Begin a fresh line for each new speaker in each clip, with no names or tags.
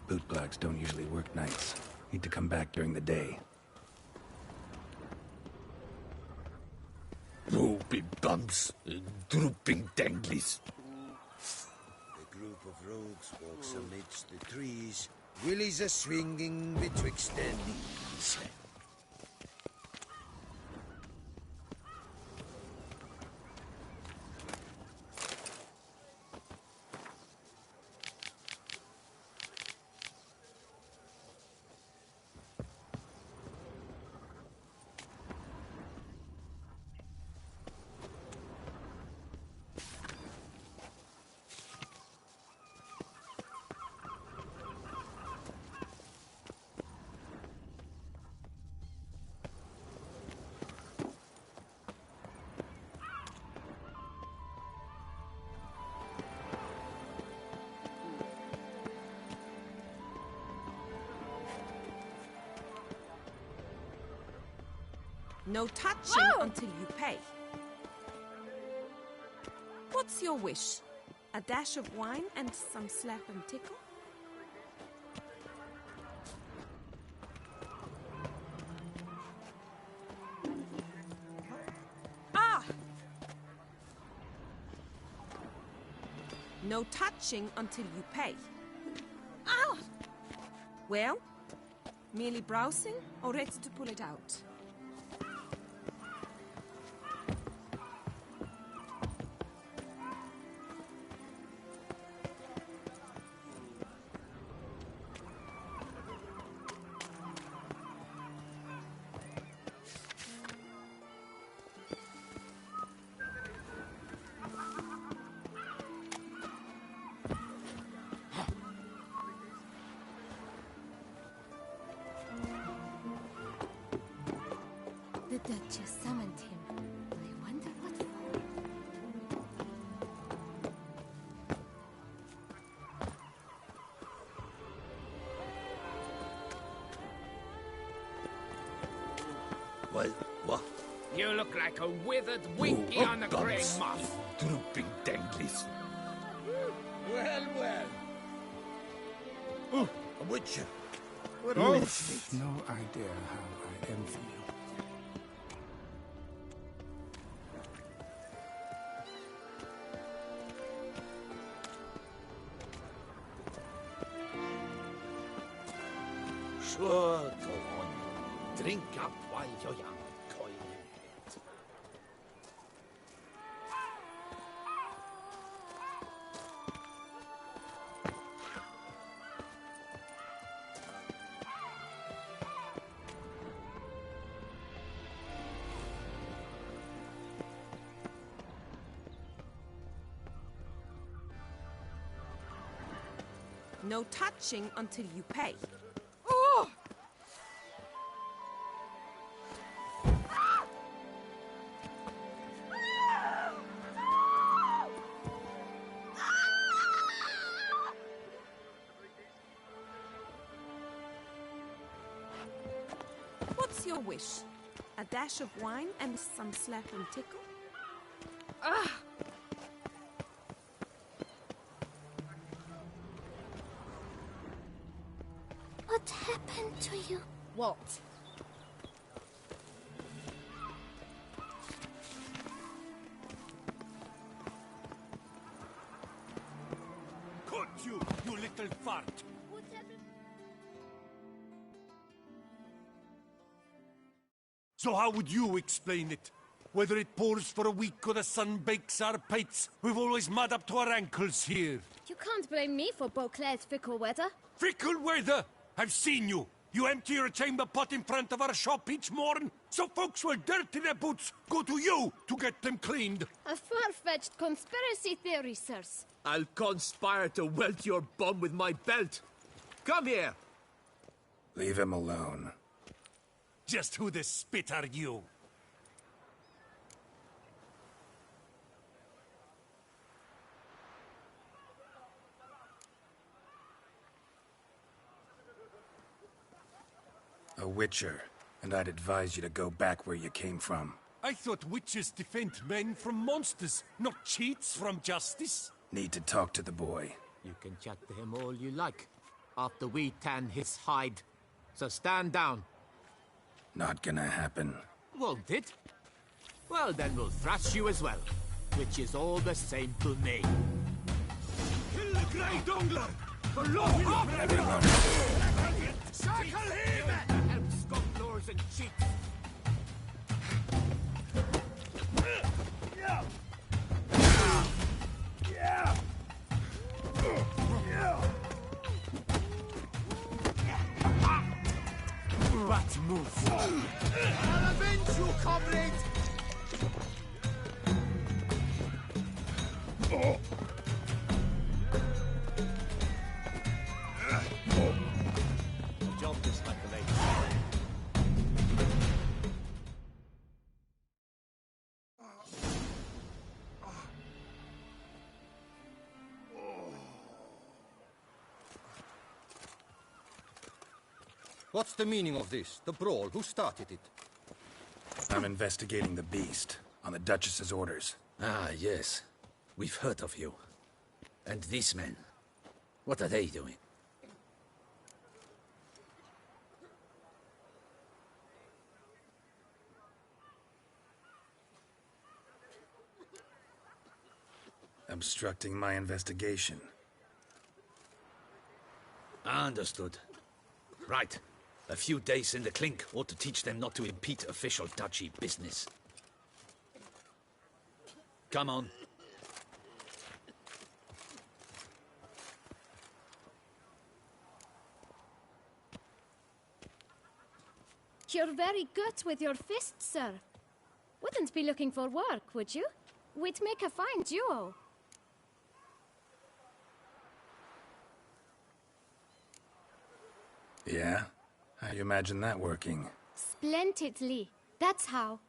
Bootblocks don't usually work nights. Need to come back during the day.
Droopy bumps, drooping danglies.
A group of rogues walks amidst the trees, willies are swinging betwixt their knees.
No touching until you pay. What's your wish? A dash of wine and some slap and tickle? Ah! No touching until you pay. Ah! Well, merely browsing or ready to pull it out?
The Duchess summoned him. I wonder what for.
Well, what?
You look like a withered winky on a grey moth.
Drooping danglies.
Well, well. Oh, a witcher. What
No
a
idea how I envy you.
Sure, go on. Drink up while you're young, coin in head.
No touching until you pay. What's your wish? A dash of wine and some slap and tickle? Ah!
What happened to you?
What?
Cut you, you little fart! So how would you explain it? Whether it pours for a week or the sun bakes our pates, we've always mud up to our ankles here.
You can't blame me for Beauclair's fickle weather.
Fickle weather! I've seen you! You empty your chamber pot in front of our shop each morn, so folks will dirty their boots, go to you to get them cleaned.
A far-fetched conspiracy theory, sirs.
I'll conspire to welt your bum with my belt. Come here.
Leave him alone.
Just who the spit are you?
A witcher, and I'd advise you to go back where you came from.
I thought witches defend men from monsters, not cheats from justice.
Need to talk to the boy.
You can chat to him all you like.
after we tan his hide. So stand down.
Not gonna happen.
Won't it? Well, then we'll thrash you as well, which is all the same to me.
Kill the Grey Dungler! For love of
Everyone.
Circle him! Help scumblers and cheats! But move.
I'll avenge you, comrade!
The job is like a lady.
What's the meaning of this? The brawl? Who started it?
I'm investigating the beast, on the Duchess's orders.
Ah, yes. We've heard of you. And these men, what are they doing?
Obstructing my investigation.
Understood. Right. A few days in the clink ought to teach them not to impede official duchy business. Come on.
You're very good with your fists, sir. Wouldn't be looking for work, would you? We'd make a fine duo.
Yeah? How you imagine that working?
Splendidly. That's how.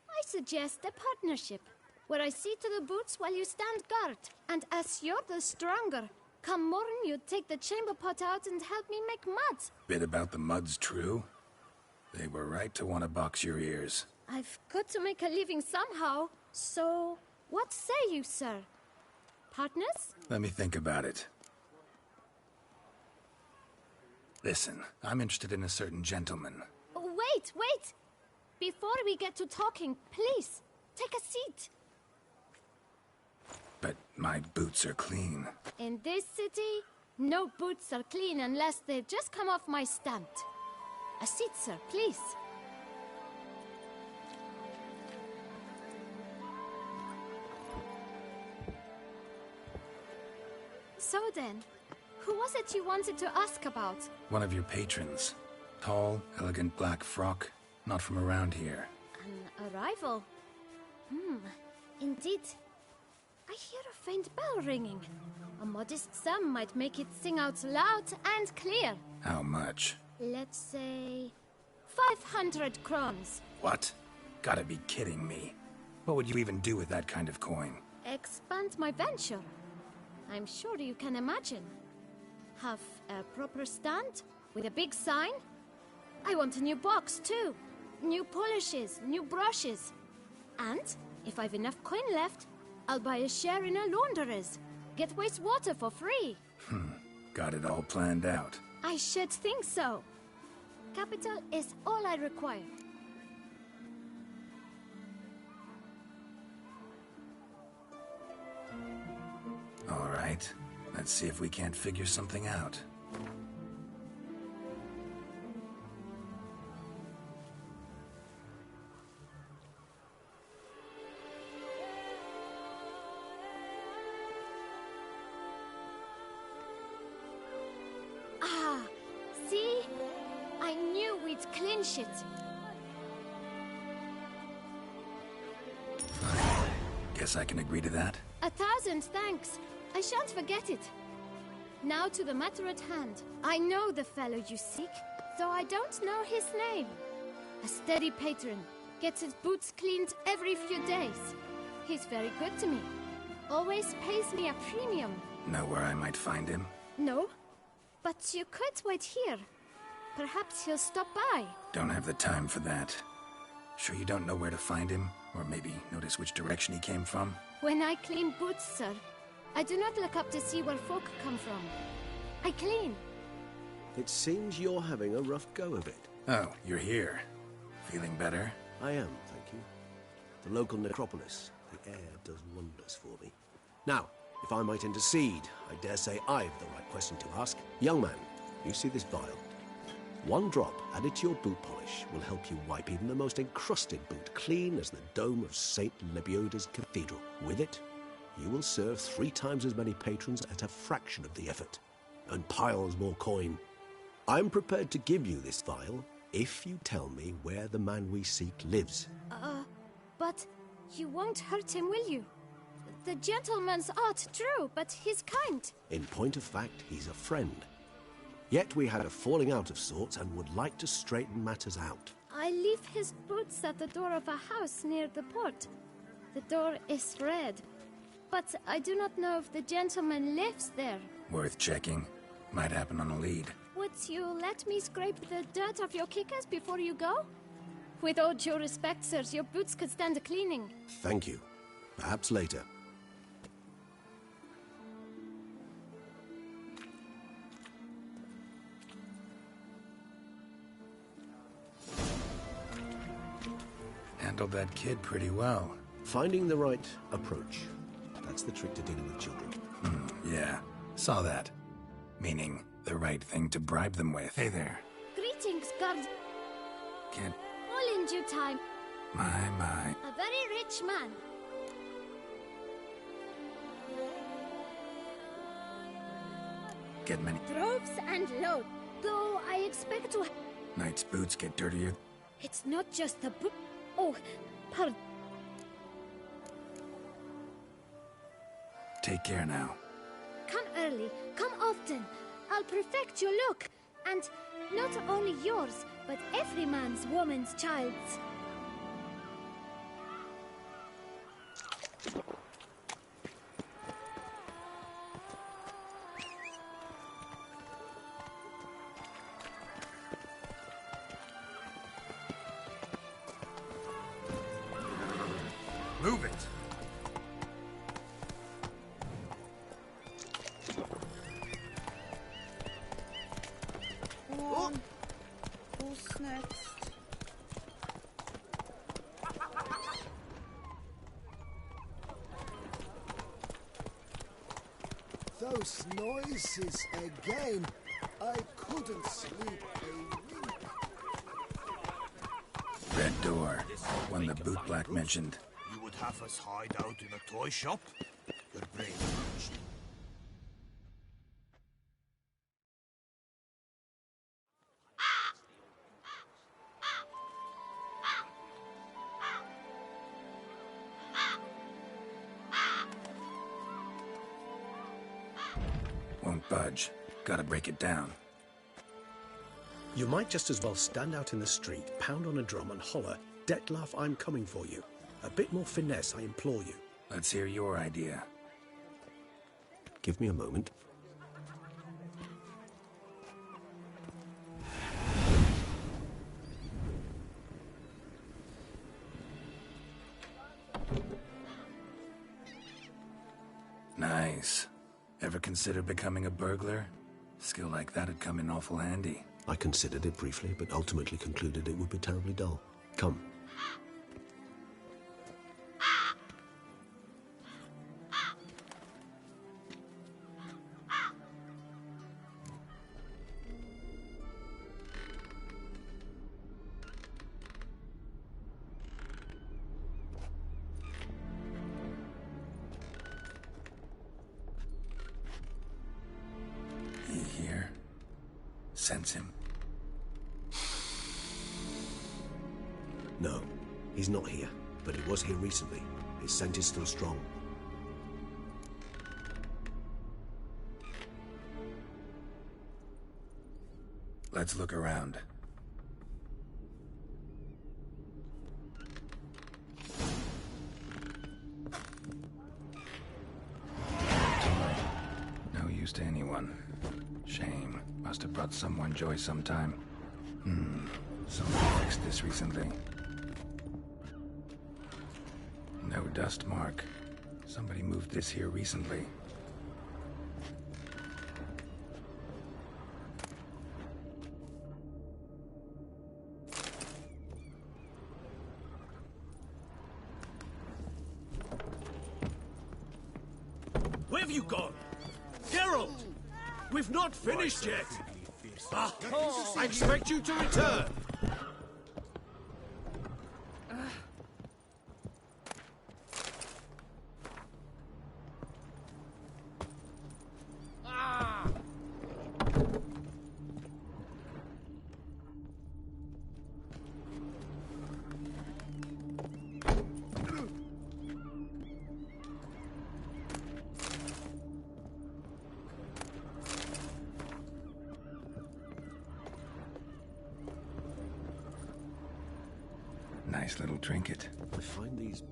I suggest a partnership, where I see to the boots while you stand guard. And as you're the stronger, come morn you take the chamber pot out and help me make mud.
Bit about the mud's true? They were right to want to box your ears.
I've got to make a living somehow, so what say you, sir? Partners?
Let me think about it. Listen, I'm interested in a certain gentleman.
Wait, wait! Before we get to talking, please, take a seat.
But my boots are clean.
In this city, no boots are clean unless they've just come off my stand. A seat, sir, please. So then, who was it you wanted to ask about?
One of your patrons. Tall, elegant black frock. Not from around here.
An arrival? Indeed. I hear a faint bell ringing. A modest sum might make it sing out loud and clear.
How much?
Let's say 500 crowns.
What? Gotta be kidding me. What would you even do with that kind of coin?
Expand my venture. I'm sure you can imagine. Have a proper stand with a big sign. I want a new box too. New polishes, new brushes. And if I've enough coin left, I'll buy a share in a launderer's. Get wastewater for free.
Got it all planned out.
I should think so. Capital is all I require.
All right. Let's see if we can't figure something out.
Ah, see? I knew we'd clinch it.
Guess I can agree to that.
1,000 thanks. I shan't forget it. Now to the matter at hand. I know the fellow you seek, though I don't know his name. A steady patron. Gets his boots cleaned every few days. He's very good to me. Always pays me a premium.
Know where I might find him?
No, but you could wait here. Perhaps he'll stop by.
Don't have the time for that. Sure you don't know where to find him? Or maybe notice which direction he came from?
When I clean boots, sir, I do not look up to see where folk come from. I clean.
It seems you're having a rough go of it.
Oh, you're here. Feeling better?
I am, thank you. The local necropolis. The air does wonders for me. Now, if I might intercede, I dare say I've the right question to ask. Young man, you see this vial? One drop added to your boot polish will help you wipe even the most encrusted boot clean as the dome of St. Lebioda's Cathedral. With it, you will serve 3 times as many patrons at a fraction of the effort, and piles more coin. I'm prepared to give you this vial if you tell me where the man we seek lives.
But you won't hurt him, will you? The gentleman's art, true, but he's kind.
In point of fact, he's a friend. Yet we had a falling out of sorts and would like to straighten matters out.
I leave his boots at the door of a house near the port. The door is red, but I do not know if the gentleman lives there.
Worth checking. Might happen on a lead.
Would you let me scrape the dirt off your kickers before you go? With all due respect, sirs, your boots could stand a cleaning.
Thank you. Perhaps later.
Handled that kid pretty well.
Finding the right approach. That's the trick to dealing with children.
Yeah, saw that. Meaning, the right thing to bribe them with. Hey there.
Greetings, guard.
Kid.
All in due time.
My.
A very rich man.
Get many.
Droves and load. Though I expect to...
Knight's boots get dirtier.
It's not just the boot. Oh, pardon.
Take care now.
Come early, come often. I'll perfect your look. And not only yours, but every man's woman's child's.
Move it!
Who's next?
Those noises again. I couldn't sleep a wink.
Red door. One the bootblack mentioned.
You would have us hide out in a toy shop? You're brave.
Won't budge. Gotta break it down.
You might just as well stand out in the street, pound on a drum and holler, "Detlef, I'm coming for you." A bit more finesse, I implore you.
Let's hear your idea.
Give me a moment.
Nice. Ever consider becoming a burglar? Skill like that'd come in awful handy.
I considered it briefly, but ultimately concluded it would be terribly dull. Come.
He here? Sense him.
No, he's not here, but he was here recently. His scent is still strong.
Let's look around. No use to anyone. Shame. Must have brought someone joy sometime. Someone fixed this recently. No dust mark. Somebody moved this here recently.
Where have you gone? Geralt! We've not finished yet! Ah, I expect you to return!
Nice little trinket.
I find these...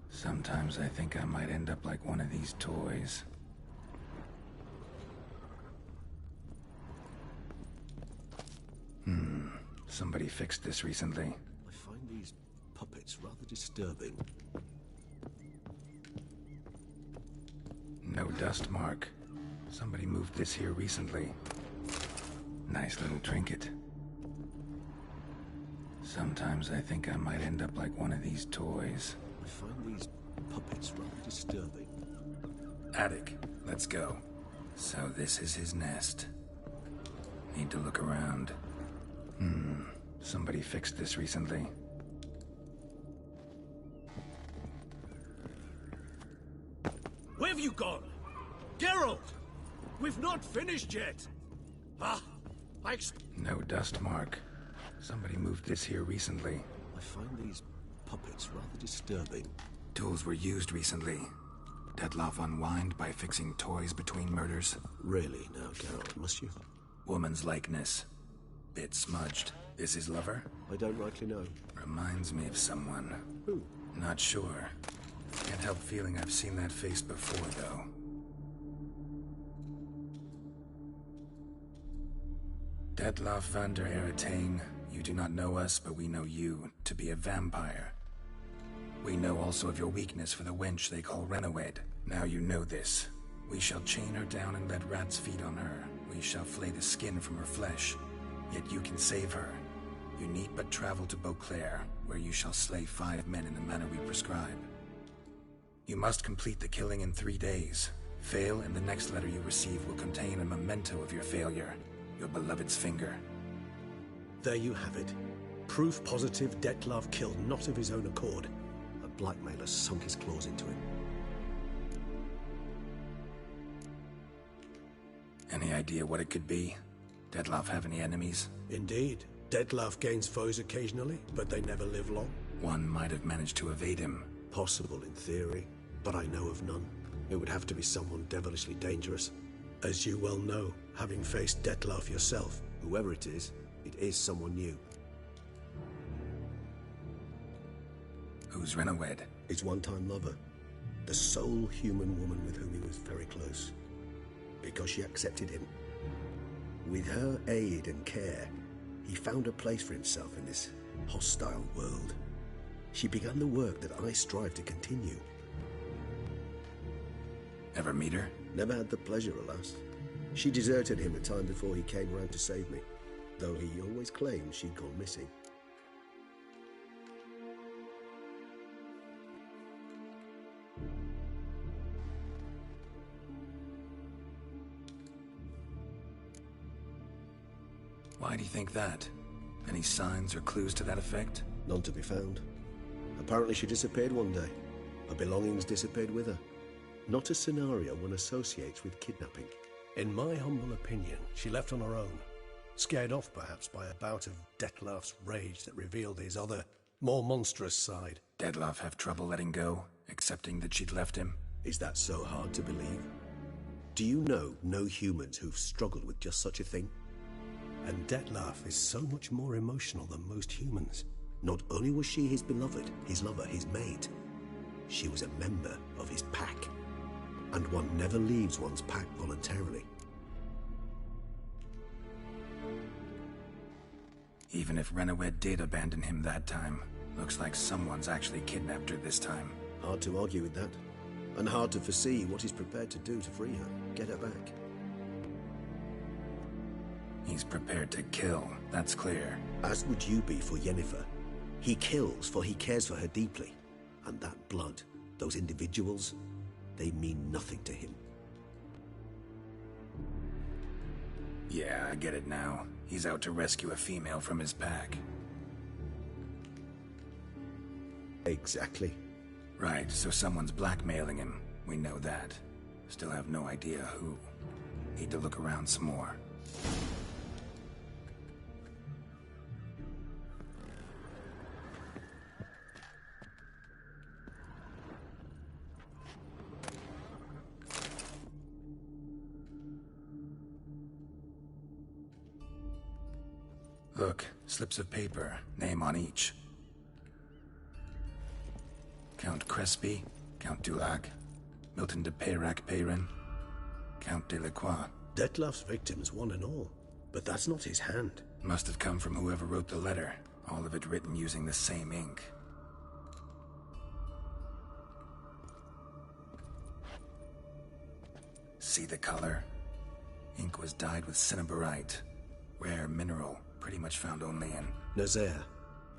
Sometimes I think I might end up like one of these toys. Somebody fixed this recently.
I find these puppets rather disturbing.
No dust mark. Somebody moved this here recently. Nice little trinket. Sometimes I think I might end up like one of these toys.
I find these puppets rather disturbing.
Attic, let's go. So this is his nest. Need to look around. Somebody fixed this recently.
Where have you gone? Geralt! We've not finished yet! Ah,
No dust mark. Somebody moved this here recently.
I find these puppets rather disturbing.
Tools were used recently. Dettlaff unwind by fixing toys between murders.
Really now, Geralt, must you?
Woman's likeness. Bit smudged. Is his lover?
I don't rightly know.
Reminds me of someone.
Who?
Not sure. Can't help feeling I've seen that face before, though. Dettlaff van der Eretane, you do not know us, but we know you to be a vampire. We know also of your weakness for the wench they call Renawed. Now you know this. We shall chain her down and let rats feed on her. We shall flay the skin from her flesh. Yet you can save her. You need but travel to Beauclair, where you shall slay 5 men in the manner we prescribe. You must complete the killing in 3 days. Fail, and the next letter you receive will contain a memento of your failure. Your beloved's finger.
There you have it. Proof positive Dettlaff killed not of his own accord.
A blackmailer sunk his claws into him.
Any idea what it could be? Dettlaff have any enemies?
Indeed. Dettlaff gains foes occasionally, but they never live long.
One might have managed to evade him.
Possible in theory, but I know of none. It would have to be someone devilishly dangerous.
As you well know, having faced Dettlaff yourself.
Whoever it is someone new.
Who's Renawed?
His one-time lover. The sole human woman with whom he was very close. Because she accepted him. With her aid and care, he found a place for himself in this hostile world. She began the work that I strive to continue.
Ever meet her?
Never had the pleasure, alas. She deserted him a time before he came round to save me, though he always claimed she'd gone missing.
Why do you think that? Any signs or clues to that effect?
None to be found. Apparently she disappeared one day. Her belongings disappeared with her. Not a scenario one associates with kidnapping.
In my humble opinion, she left on her own. Scared off, perhaps, by a bout of Dettlaff's rage that revealed his other, more monstrous side.
Dettlaff have trouble letting go, accepting that she'd left him?
Is that so hard to believe? Do you know no humans who've struggled with just such a thing?
And Dettlaff is so much more emotional than most humans.
Not only was she his beloved, his lover, his mate, she was a member of his pack. And one never leaves one's pack voluntarily.
Even if Renawed did abandon him that time, looks like someone's actually kidnapped her this time.
Hard to argue with that. And hard to foresee what he's prepared to do to free her, get her back.
He's prepared to kill, that's clear.
As would you be for Yennefer. He kills for he cares for her deeply. And that blood, those individuals, they mean nothing to him.
Yeah, I get it now. He's out to rescue a female from his pack.
Exactly.
Right, so someone's blackmailing him. We know that. Still have no idea who. Need to look around some more. Look, slips of paper, name on each. Count Crespi, Count Dulac, Milton de Peyrac-Peyrin, Count Delacroix.
Detlef's victims, one and all. But that's not his hand.
Must have come from whoever wrote the letter. All of it written using the same ink. See the color? Ink was dyed with cinnabarite. Rare mineral, pretty much found only in...
Nazaire.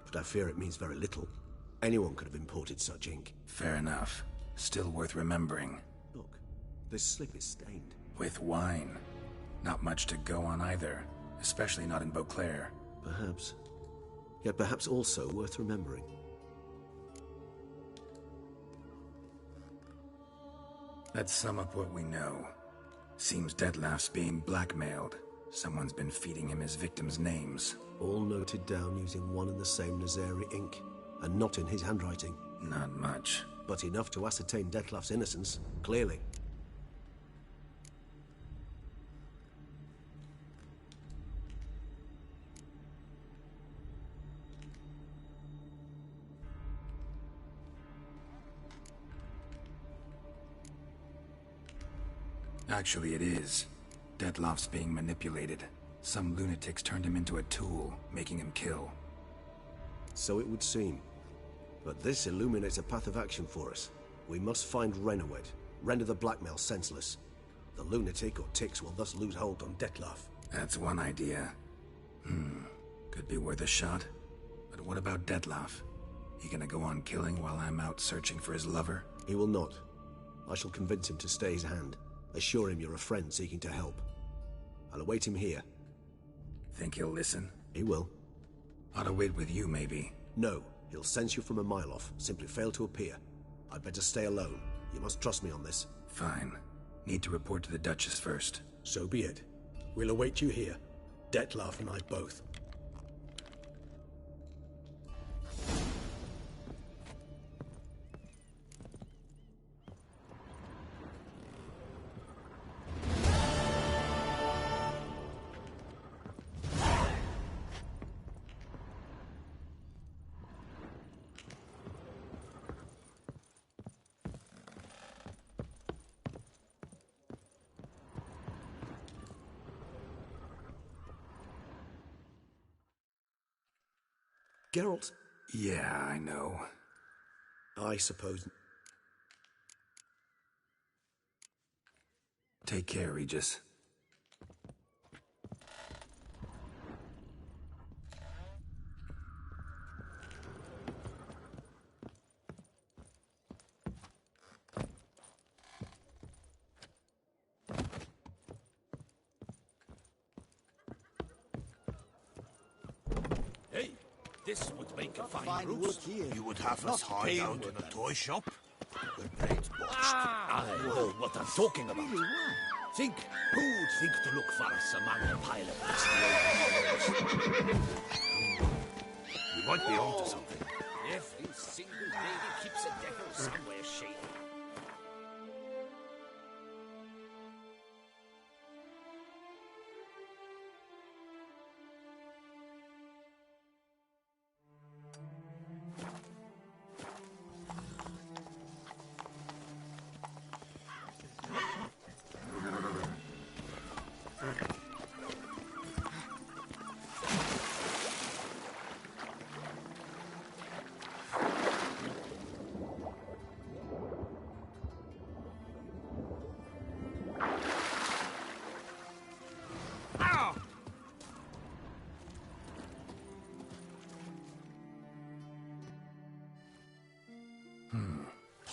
But I fear it means very little. Anyone could have imported such ink.
Fair enough. Still worth remembering.
Look, this slip is stained.
With wine. Not much to go on either. Especially not in Beauclair.
Perhaps. Yet perhaps also worth remembering.
Let's sum up what we know. Seems Detlef's being blackmailed. Someone's been feeding him his victims' names.
All noted down using one and the same Nazari ink. And not in his handwriting.
Not much.
But enough to ascertain Detlef's innocence, clearly.
Actually, it is. Detlef's being manipulated. Some lunatics turned him into a tool, making him kill.
So it would seem. But this illuminates a path of action for us. We must find Renowed, render the blackmail senseless. The lunatic or ticks will thus lose hold on Detlef.
That's one idea. Could be worth a shot. But what about Detlef? He gonna go on killing while I'm out searching for his lover?
He will not. I shall convince him to stay his hand. Assure him you're a friend seeking to help. I'll await him here.
Think he'll listen?
He will.
Ought to wait with you, maybe.
No. He'll sense you from a mile off. Simply fail to appear. I'd better stay alone. You must trust me on this.
Fine. Need to report to the Duchess first.
So be it. We'll await you here. Detlef and I both.
Geralt?
Yeah, I know.
I suppose...
Take care, Regis.
Hey, this would make a fine
wood
roost.
here.
You would have us hide out in a toy shop?
The brains botched.
I know what I'm talking about. Think, who would think to look for us among a pile of dusty old
We might be onto something.
Every single lady keeps a devil somewhere shady.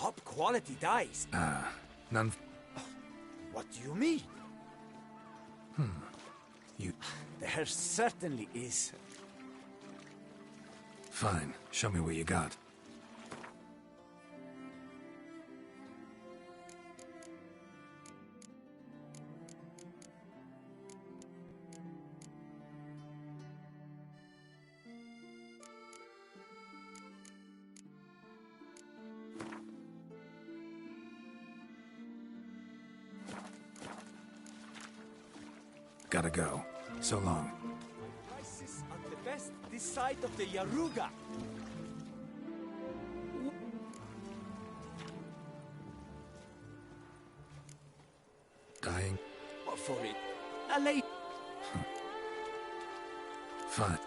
top quality dyes.
None.
What do you mean?
You.
There certainly is.
Fine. Show me what you got. Gotta go. So long.
Prices are the best this side of the Yaruga.
Dying?
What for it? A late.
Fine.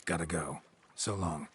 Gotta go. So long.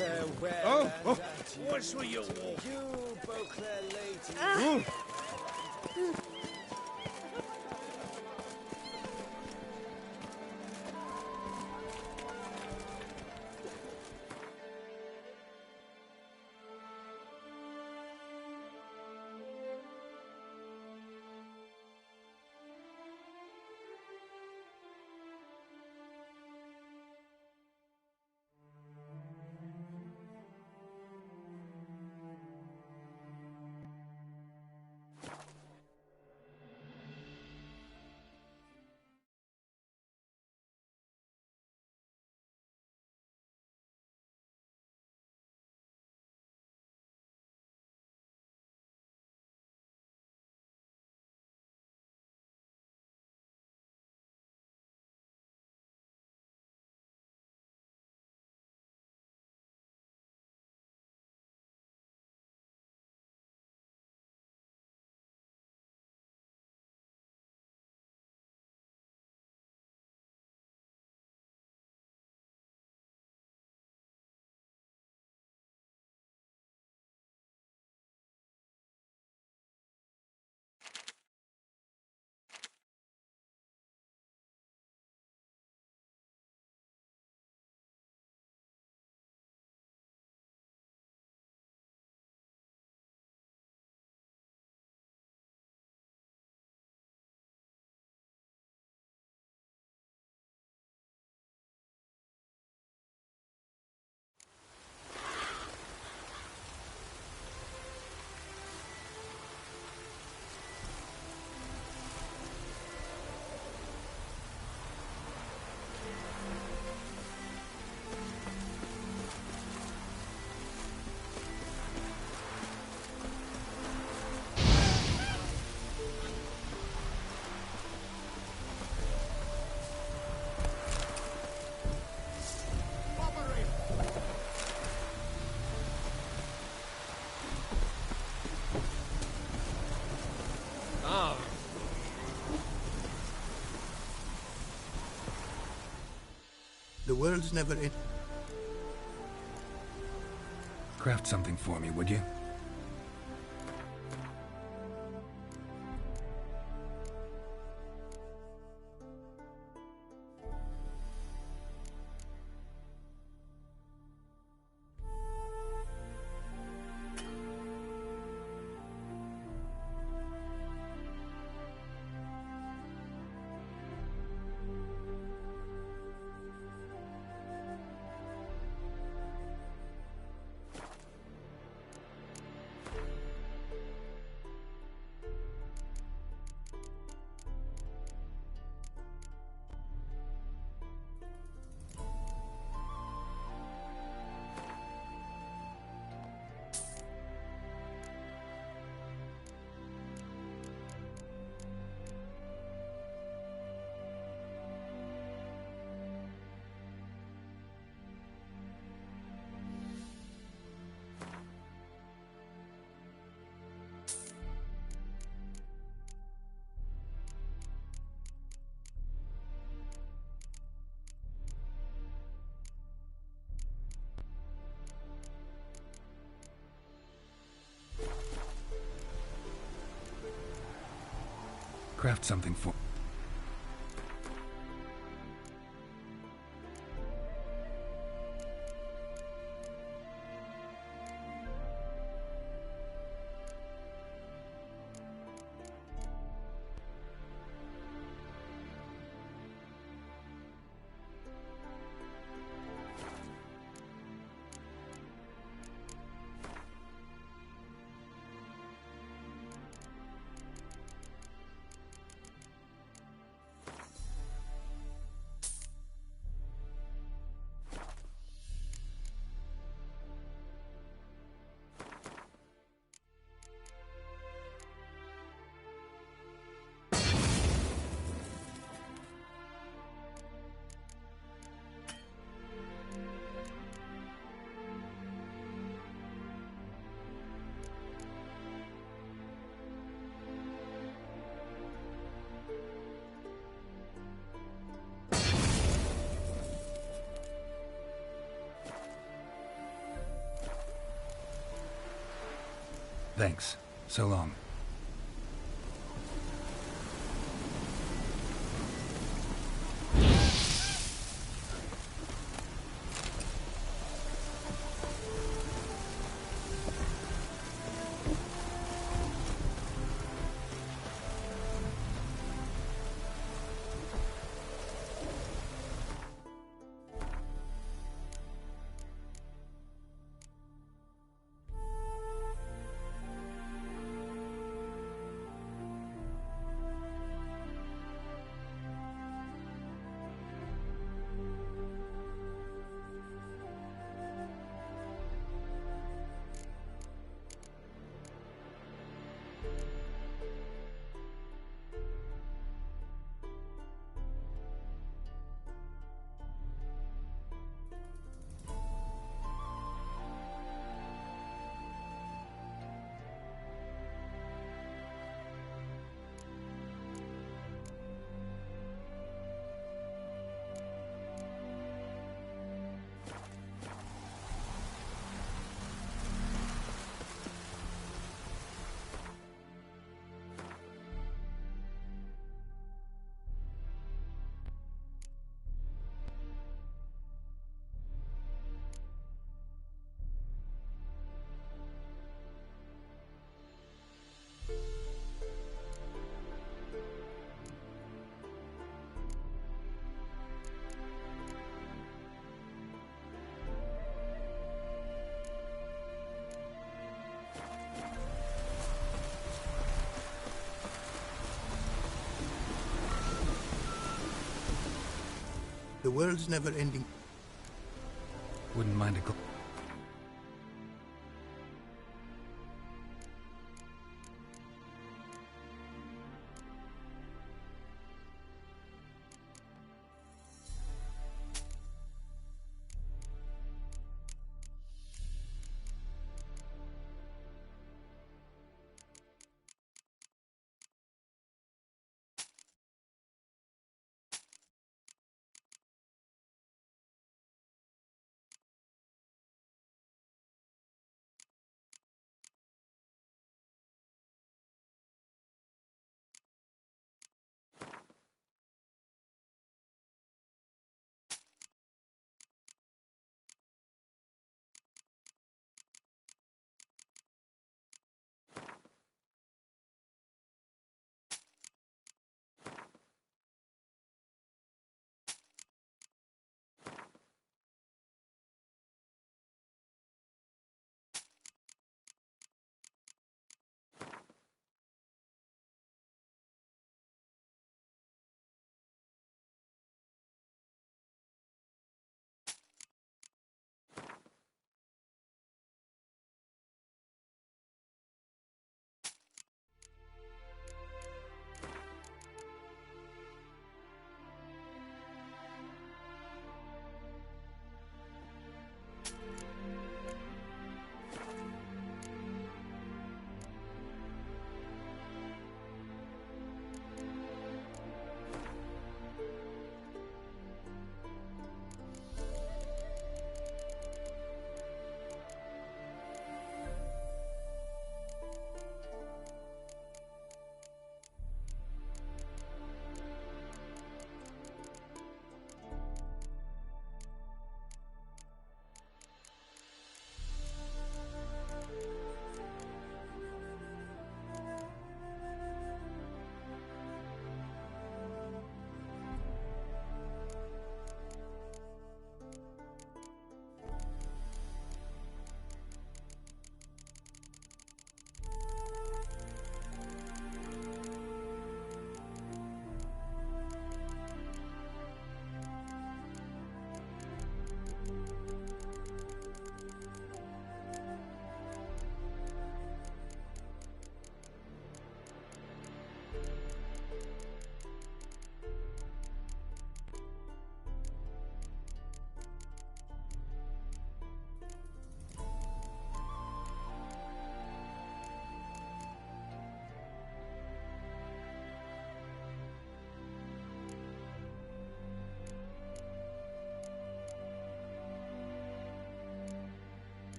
Farewell.
What's with your walk?
You, Beauclair lady.
The world's never in.
Craft something for me, would you? Craft something for... Thanks. So long.
The world's never ending.
Wouldn't mind a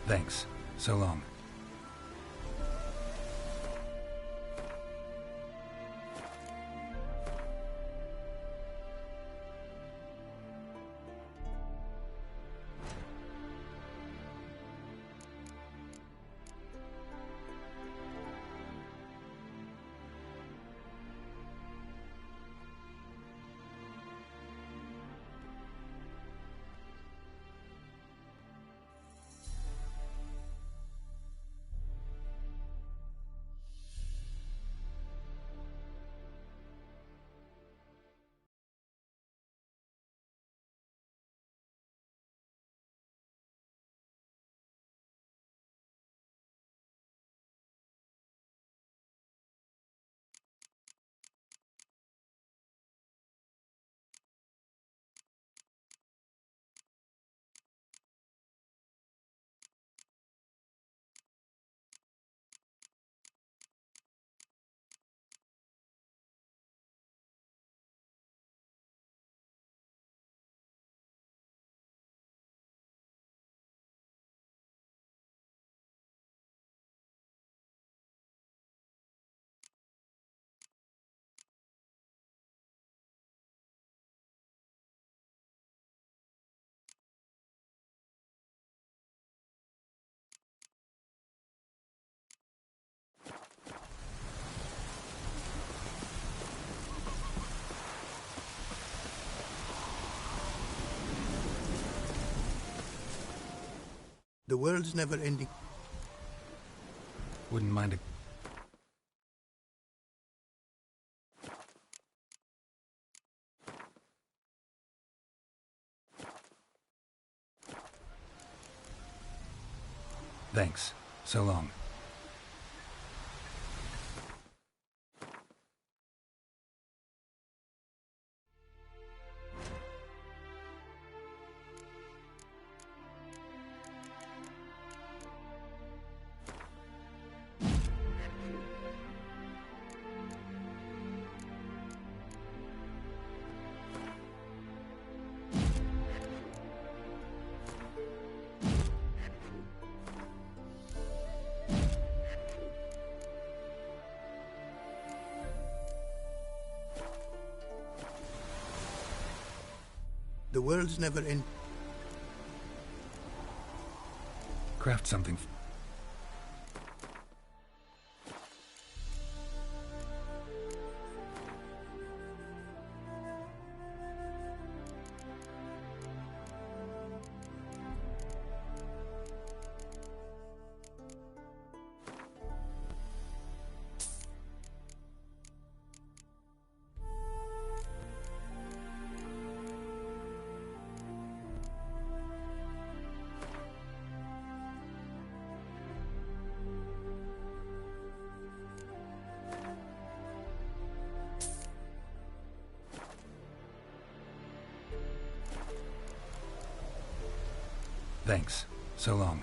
Thanks. So long.
The world's never ending.
Wouldn't mind a... Thanks. So long.
The world's never ending.
Craft something. Thanks. So long.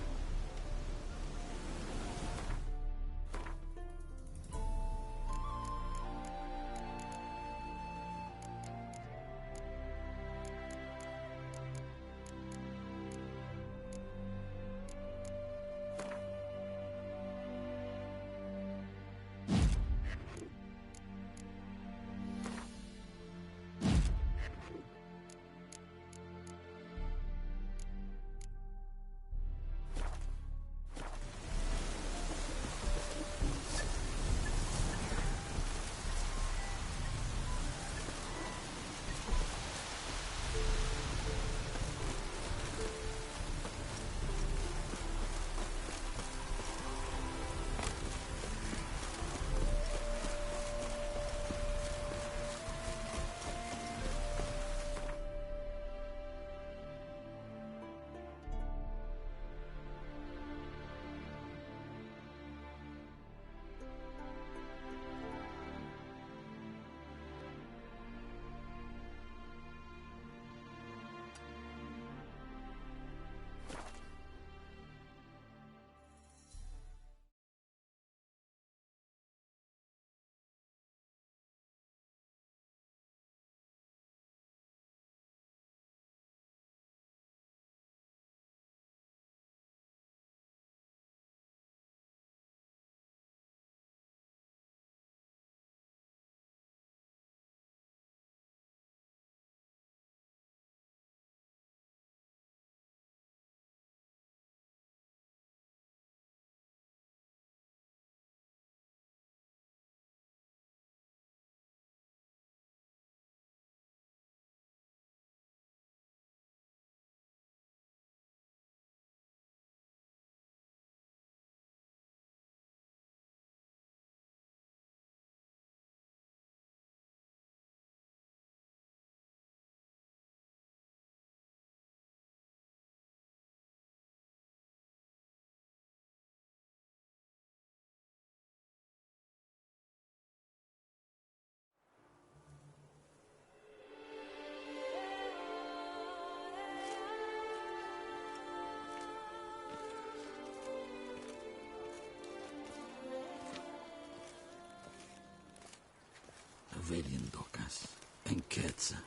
Veliendocas. Enquetza.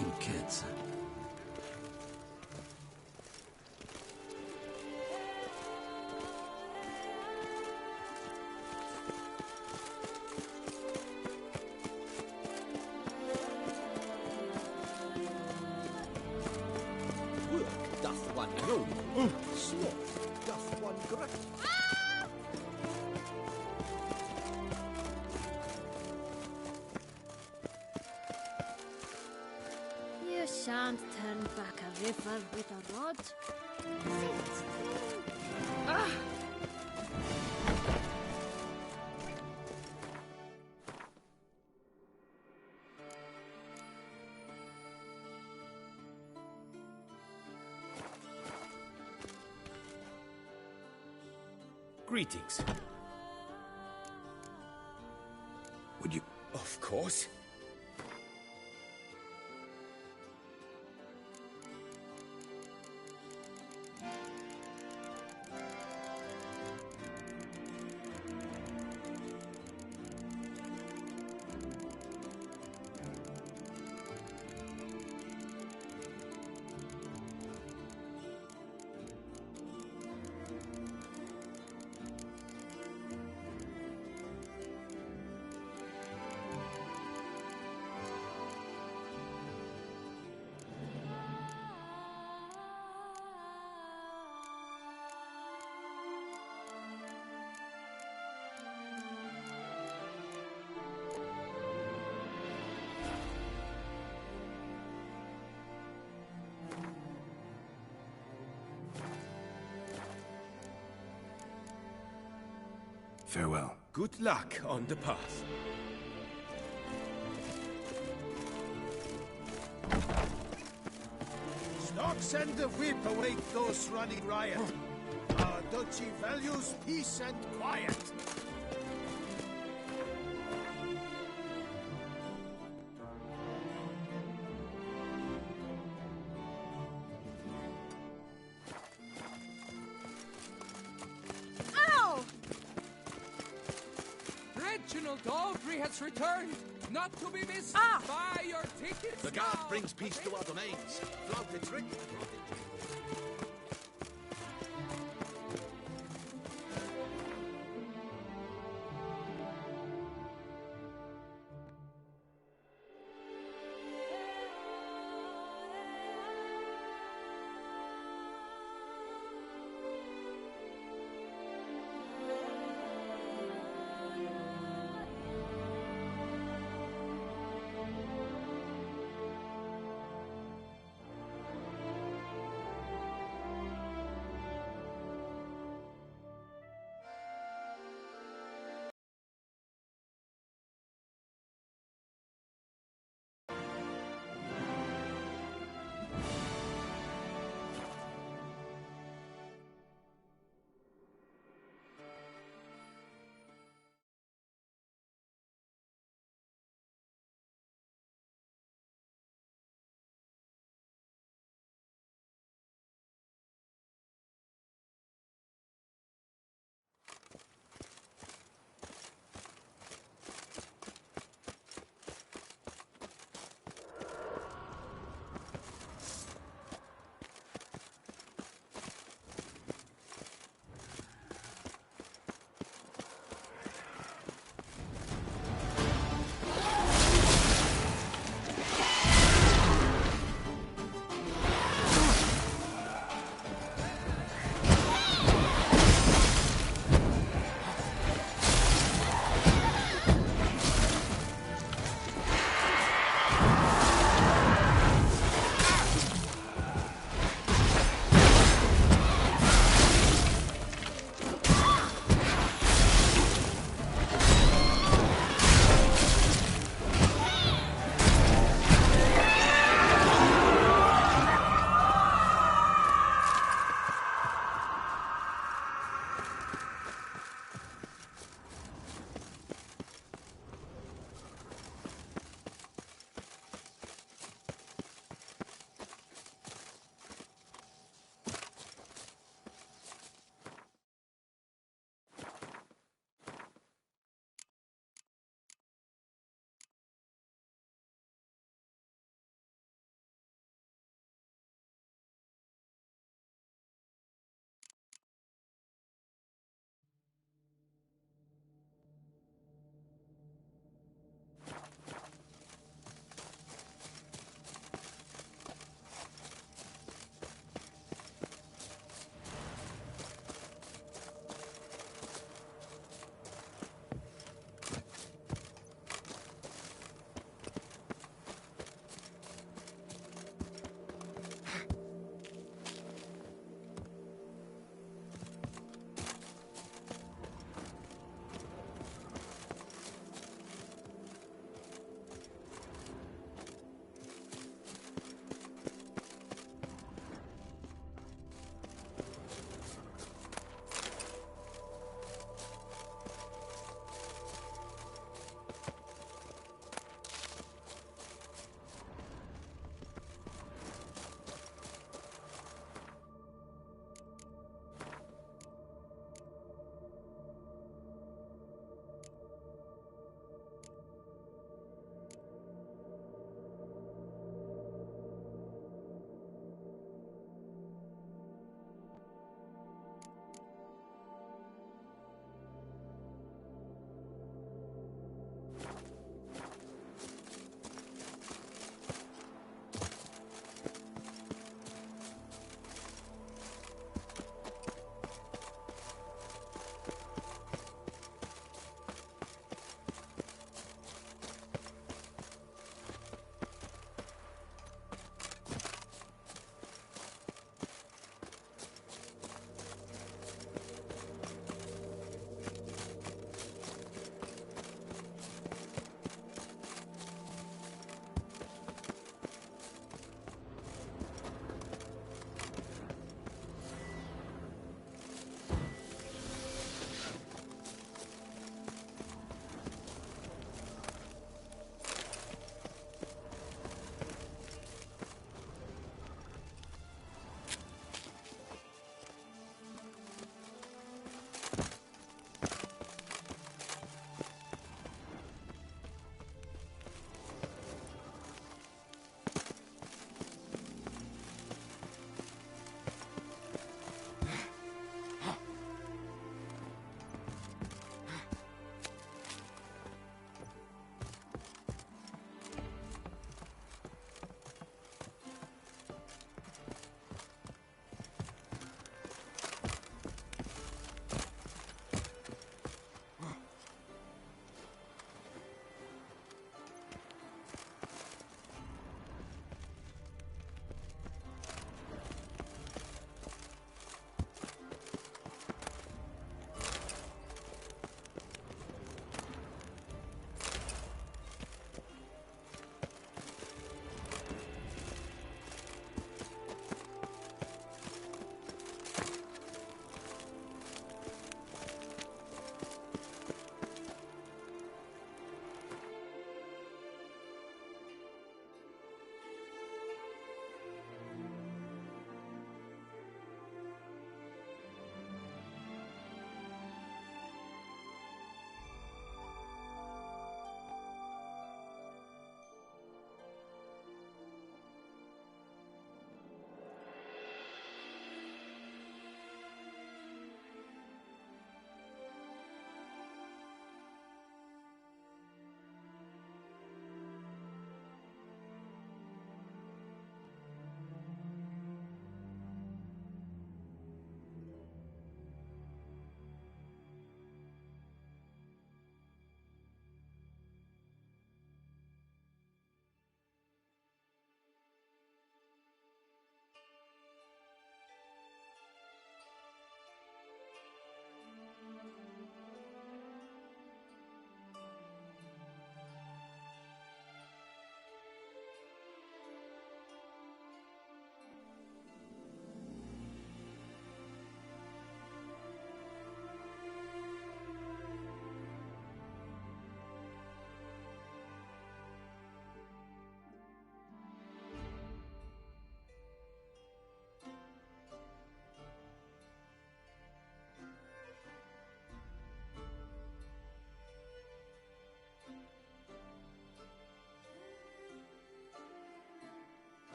Enquetza. Work doth one know. Sloth doth one grat.
You shan't turn back a river with a rod. Sit. Ah!
Greetings.
Would you...
Of course.
Farewell.
Good luck on the path.
Stocks and the whip await those running riot. Our duchy values peace and quiet.
Ow!
Reginald Audrey has returned, not to be missed. Buy your tickets.
The guard
now.
brings peace to our domains. Flout its trick.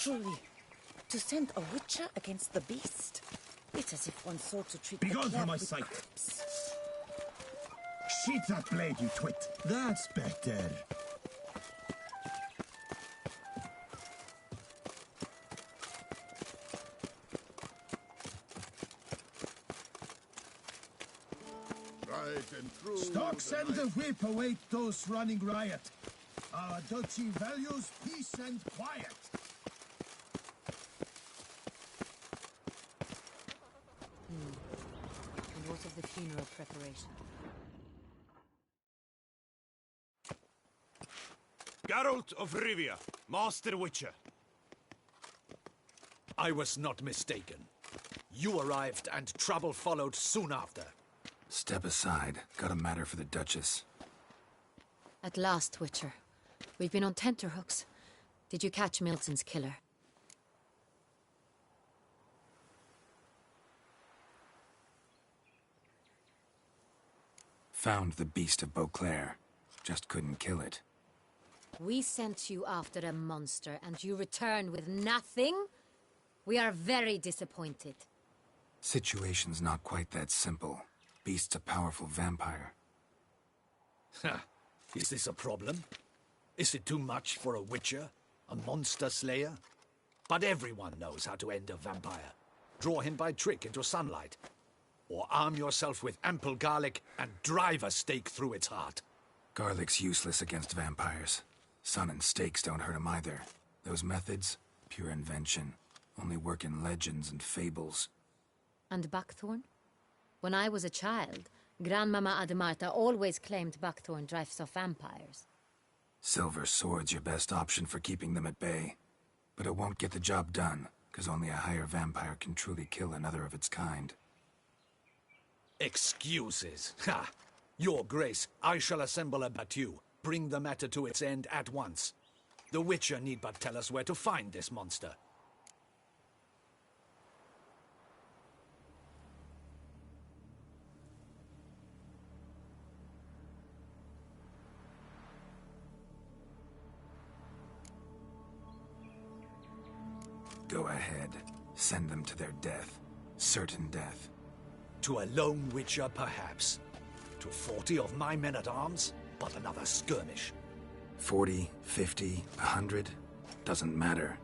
Truly, to send a witcher against the beast. It's as if one sought to treat
Begone
the
from
cab
my
with
sight.
grapes.
Sheath that blade, you twit. That's better. Stocks and the whip await those running riot. Our duchy values peace and quiet.
And what of the funeral preparation?
Geralt of Rivia, Master Witcher. I was not mistaken. You arrived and trouble followed soon after.
Step aside. Got a matter for the Duchess.
At last, Witcher. We've been on tenterhooks. Did you catch Milton's killer?
Found the beast of Beauclair. Just couldn't kill it.
We sent you after a monster, and you returned with nothing? We are very disappointed.
Situation's not quite that simple. Beast's a powerful vampire.
Is this a problem? Is it too much for a witcher? A monster slayer? But everyone knows how to end a vampire. Draw him by trick into sunlight. Or arm yourself with ample garlic and drive a stake through its heart.
Garlic's useless against vampires. Sun and stakes don't hurt him either. Those methods, pure invention. Only work in legends and fables.
And buckthorn? When I was a child, Grandmama Ademarta always claimed buckthorn drives off vampires.
Silver sword's your best option for keeping them at bay. But it won't get the job done, because only a higher vampire can truly kill another of its kind.
Excuses. Ha! Your Grace, I shall assemble a battue. Bring the matter to its end at once. The Witcher need but tell us where to find this monster.
Go ahead. Send them to their death. Certain death.
To a lone witcher, perhaps. To 40 of my men-at-arms, but another skirmish.
40, 50, 100? Doesn't matter.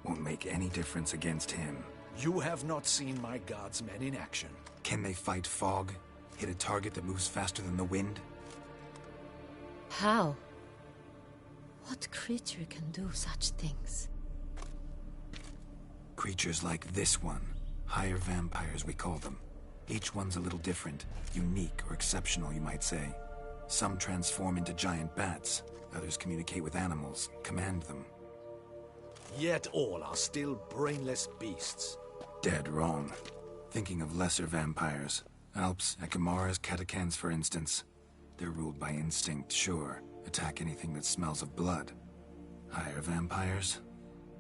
Won't make any difference against him.
You have not seen my guardsmen in action.
Can they fight fog? Hit a target that moves faster than the wind?
How? What creature can do such things?
Creatures like this one. Higher vampires, we call them. Each one's a little different. Unique or exceptional, you might say. Some transform into giant bats. Others communicate with animals, command them.
Yet all are still brainless beasts.
Dead wrong. Thinking of lesser vampires. Alps, Ekamaras, Catacans, for instance. They're ruled by instinct, sure. Attack anything that smells of blood. Higher vampires?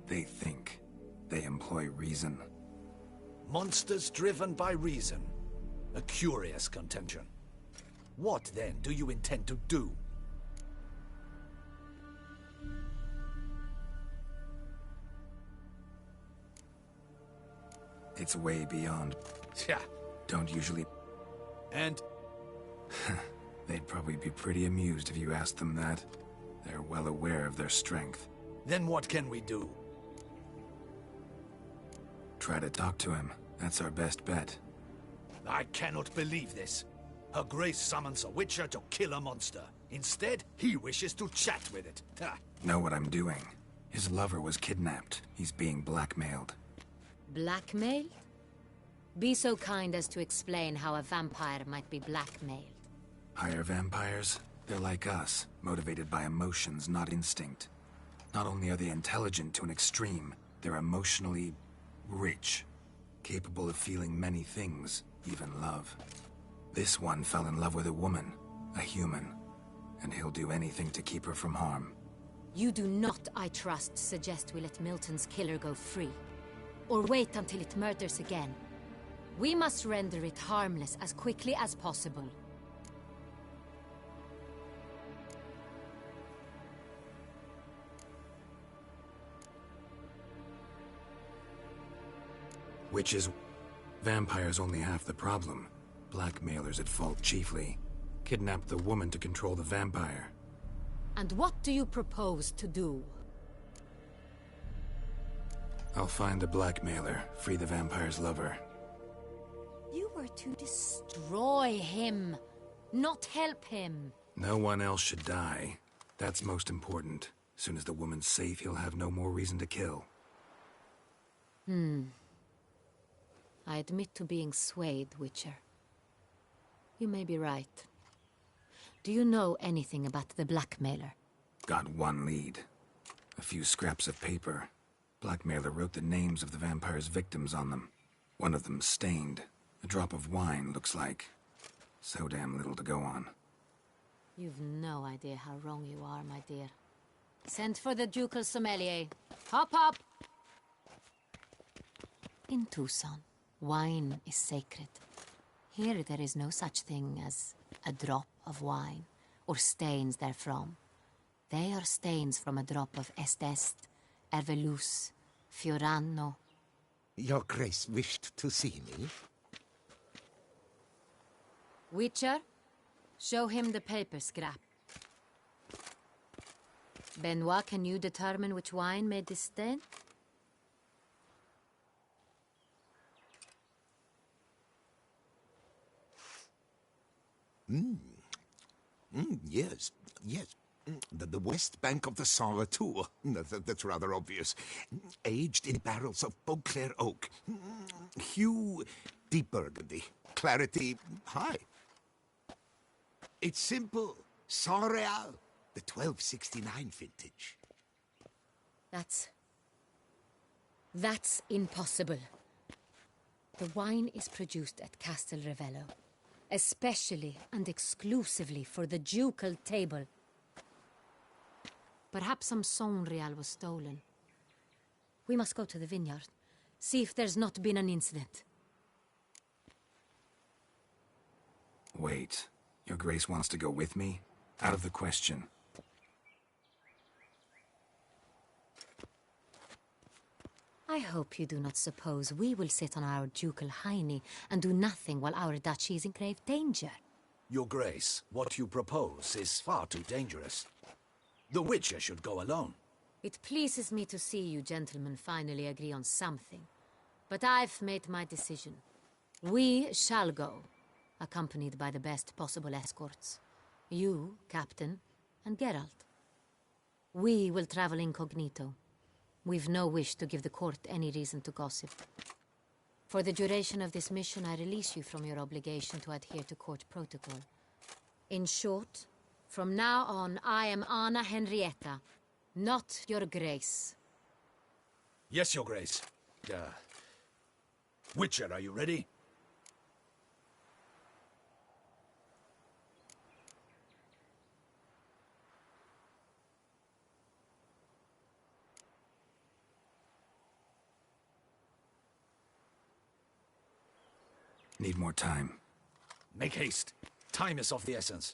They think. They employ reason.
Monsters driven by reason. A curious contention. What, then, do you intend to do?
It's way beyond.
Yeah.
Don't usually...
And?
They'd probably be pretty amused if you asked them that. They're well aware of their strength.
Then what can we do?
Try to talk to him. That's our best bet.
I cannot believe this. Her Grace summons a witcher to kill a monster. Instead, he wishes to chat with it. Ha.
Know what I'm doing. His lover was kidnapped. He's being blackmailed.
Blackmailed? Be so kind as to explain how a vampire might be blackmailed.
Higher vampires? They're like us, motivated by emotions, not instinct. Not only are they intelligent to an extreme, they're emotionally rich. Capable of feeling many things, even love. This one fell in love with a woman, a human, and he'll do anything to keep her from harm.
You do not, I trust, suggest we let Milton's killer go free. Or wait until it murders again. We must render it harmless as quickly as possible.
Witches... Vampires only half the problem. Blackmailers at fault chiefly. Kidnapped the woman to control the vampire.
And what do you propose to do?
I'll find the blackmailer, free the vampire's lover.
You were to destroy him, not help him.
No one else should die. That's most important. Soon as the woman's safe, he'll have no more reason to kill.
I admit to being swayed, Witcher. You may be right. Do you know anything about the blackmailer?
Got one lead. A few scraps of paper. Blackmailer wrote the names of the vampire's victims on them. One of them stained. A drop of wine, looks like. So damn little to go on.
You've no idea how wrong you are, my dear. Send for the ducal sommelier. Hop, hop! In Tucson, wine is sacred. Here there is no such thing as a drop of wine, or stains therefrom. They are stains from a drop of Est, Ervelus, Fiorano.
Your Grace wished to see me?
Witcher, show him the paper scrap. Benoit, can you determine which wine made this stain?
Yes, yes. The west bank of the Saint Retour. That's rather obvious. Aged in barrels of Beauclair oak. Hue, deep burgundy. Clarity, high. It's simple. Saint Real, the 1269 vintage.
That's impossible. The wine is produced at Castel Revello, especially and exclusively for the ducal table. Perhaps some Saint Real was stolen. We must go to the vineyard, see if there's not been an incident.
Wait. Your Grace wants to go with me? Out of the question.
I hope you do not suppose we will sit on our ducal hiney and do nothing while our duchy is in grave danger.
Your Grace, what you propose is far too dangerous. The Witcher should go alone.
It pleases me to see you gentlemen finally agree on something. But I've made my decision. We shall go, accompanied by the best possible escorts. You, Captain, and Geralt. We will travel incognito. We've no wish to give the court any reason to gossip. For the duration of this mission, I release you from your obligation to adhere to court protocol. In short, from now on, I am Anna Henrietta, not your Grace.
Yes, Your Grace. Witcher, are you ready?
Need more time.
Make haste. Time is of the essence.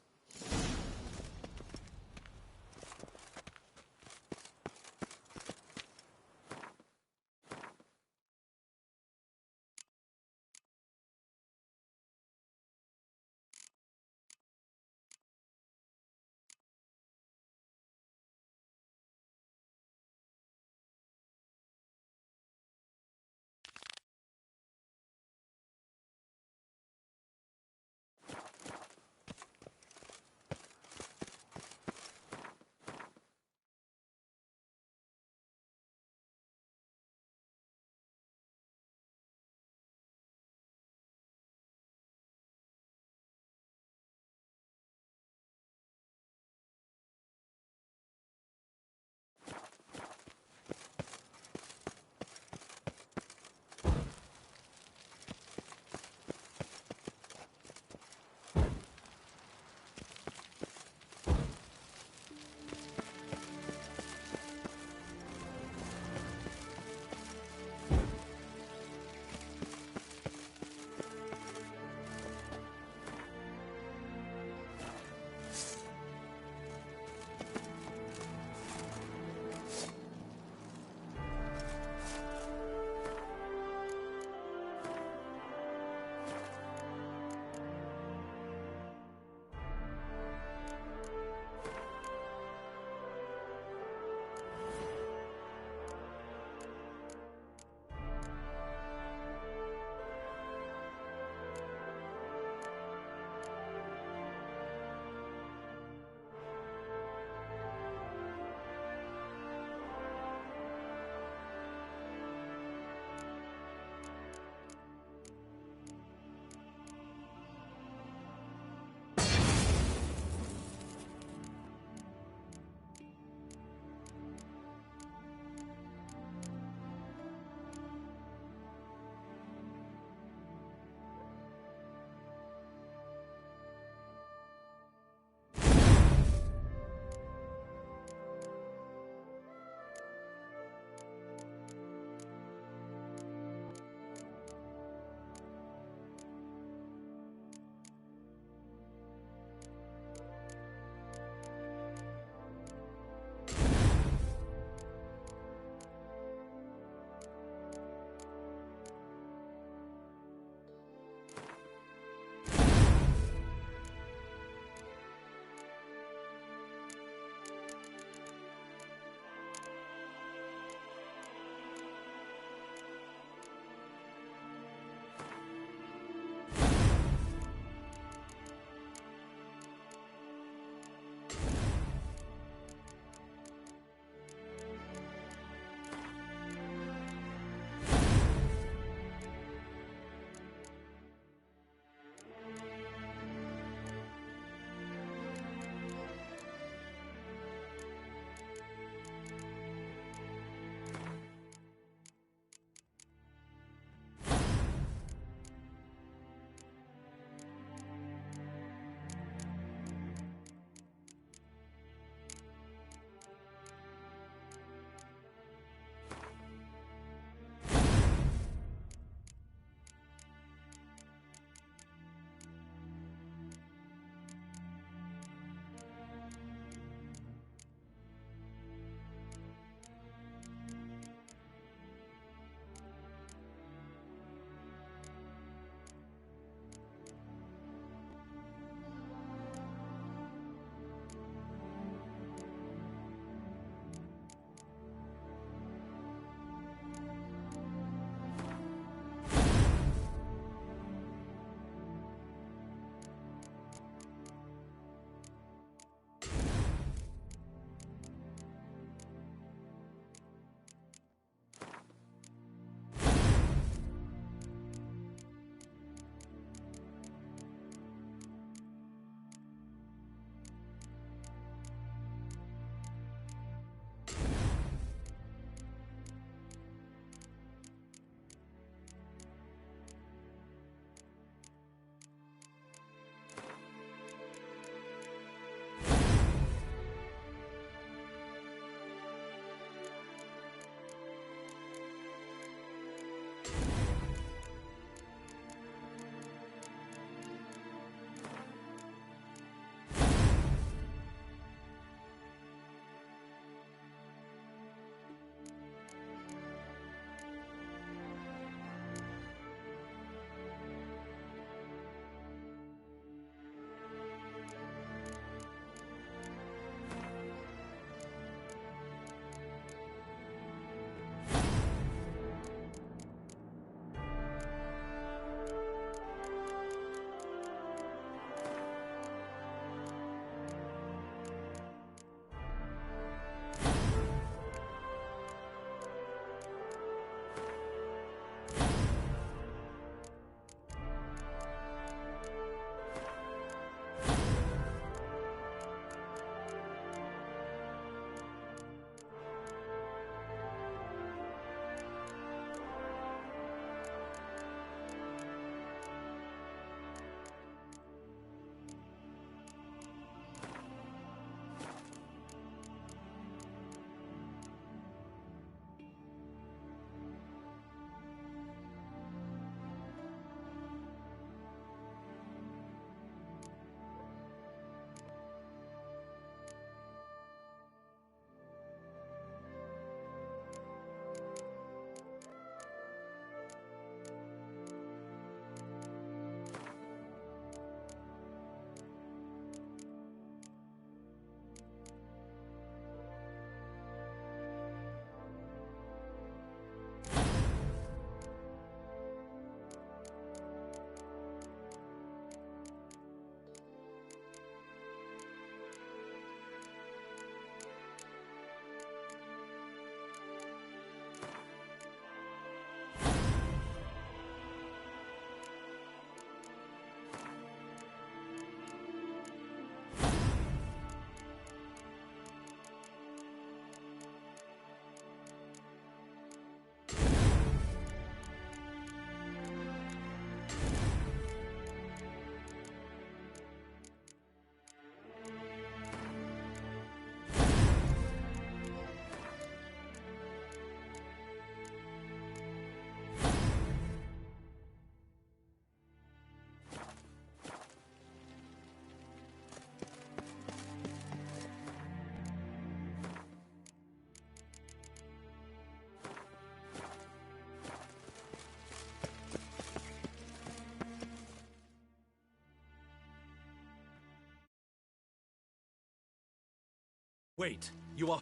Wait, you are...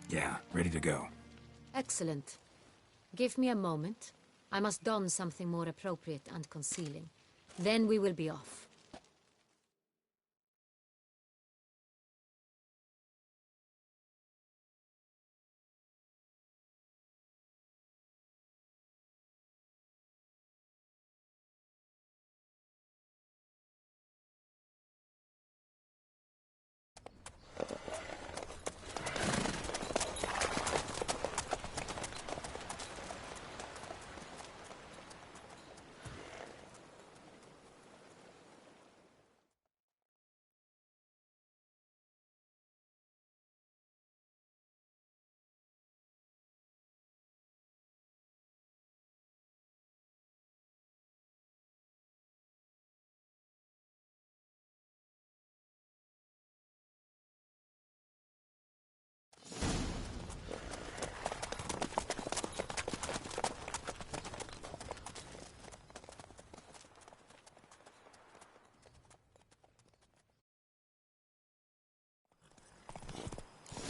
Yeah, ready to go.
Excellent. Give me a moment. I must don something more appropriate and concealing. Then we will be off.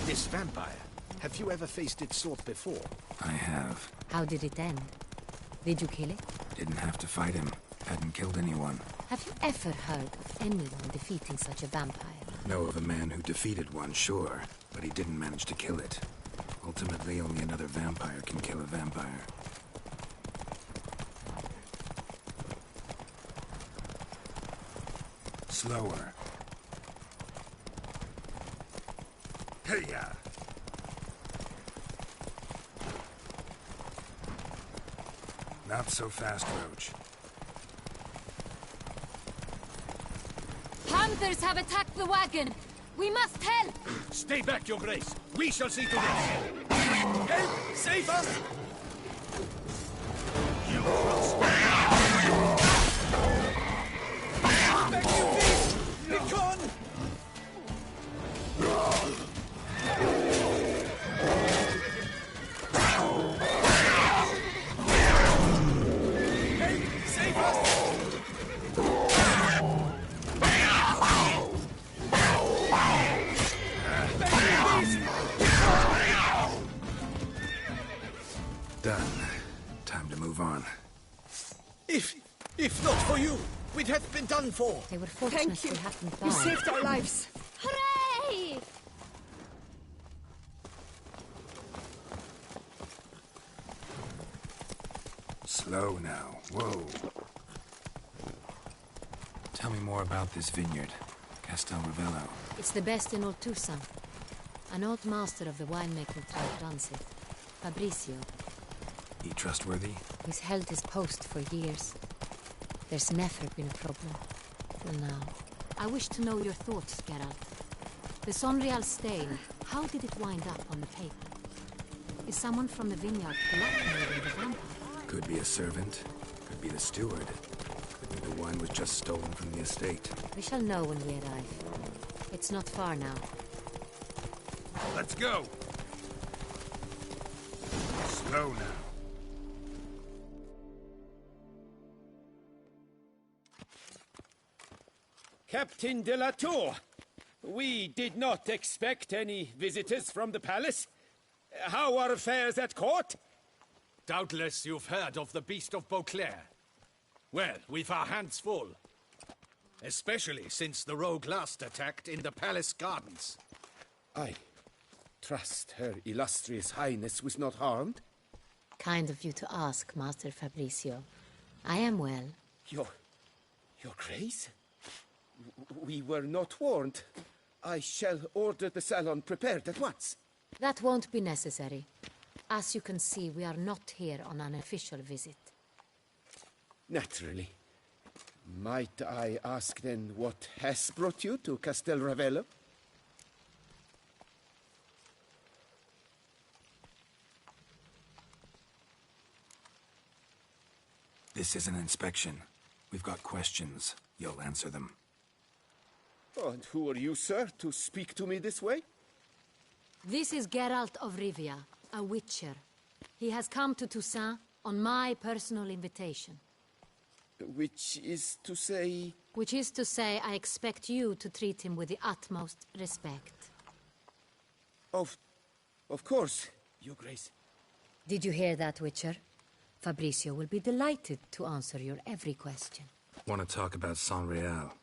This vampire, have you ever faced its sort before?
I have.
How did it end? Did you kill it?
Didn't have to fight him. Hadn't killed anyone.
Have you ever heard of anyone defeating such a vampire?
Know of a man who defeated one, sure, but he didn't manage to kill it. Ultimately, only another vampire can kill a vampire. Slower.
Hey-ya!
Not so fast, Roach.
Panthers have attacked the wagon! We must help!
Stay back, Your Grace. We shall see to this. Help! Save us! You trust me. Beg you, beast! Be gone! Save us!
Done. Time to move on.
If not for you, we'd have been done for.
They were fortunate
Thank you.
we hadn't
You
died.
saved our lives.
Hooray!
Slow now. Whoa. Tell me more about this vineyard, Castel Ravello.
It's the best in all Toussaint. An old master of the winemaking trade runs it. Fabrizio.
He trustworthy?
He's held his post for years. There's never been a problem. Till now. I wish to know your thoughts, Geralt. The Sonreal stain, how did it wind up on the paper? Is someone from the vineyard blackmailing the vampire?
Could be a servant. Could be the steward. Could be the wine was just stolen from the estate.
We shall know when we arrive. It's not far now.
Let's go.
Slow now.
Captain de la Tour, we did not expect any visitors from the palace. How are affairs at court?
Doubtless you've heard of the Beast of Beauclair. Well, we've our hands full. Especially since the rogue last attacked in the palace gardens.
I trust Her Illustrious Highness was not harmed?
Kind of you to ask, Master Fabrizio. I am well.
Your Grace? We were not warned. I shall order the salon prepared at once.
That won't be necessary. As you can see, we are not here on an official visit.
Naturally. Might I ask then what has brought you to Castel Ravello?
This is an inspection. We've got questions. You'll answer them.
Oh, and who are you, sir, to speak to me this way?
This is Geralt of Rivia, a witcher. He has come to Toussaint on my personal invitation.
Which is to say...
Which is to say, I expect you to treat him with the utmost respect.
Of course, Your Grace.
Did you hear that, Witcher? Fabricio will be delighted to answer your every question.
Want to talk about San Real?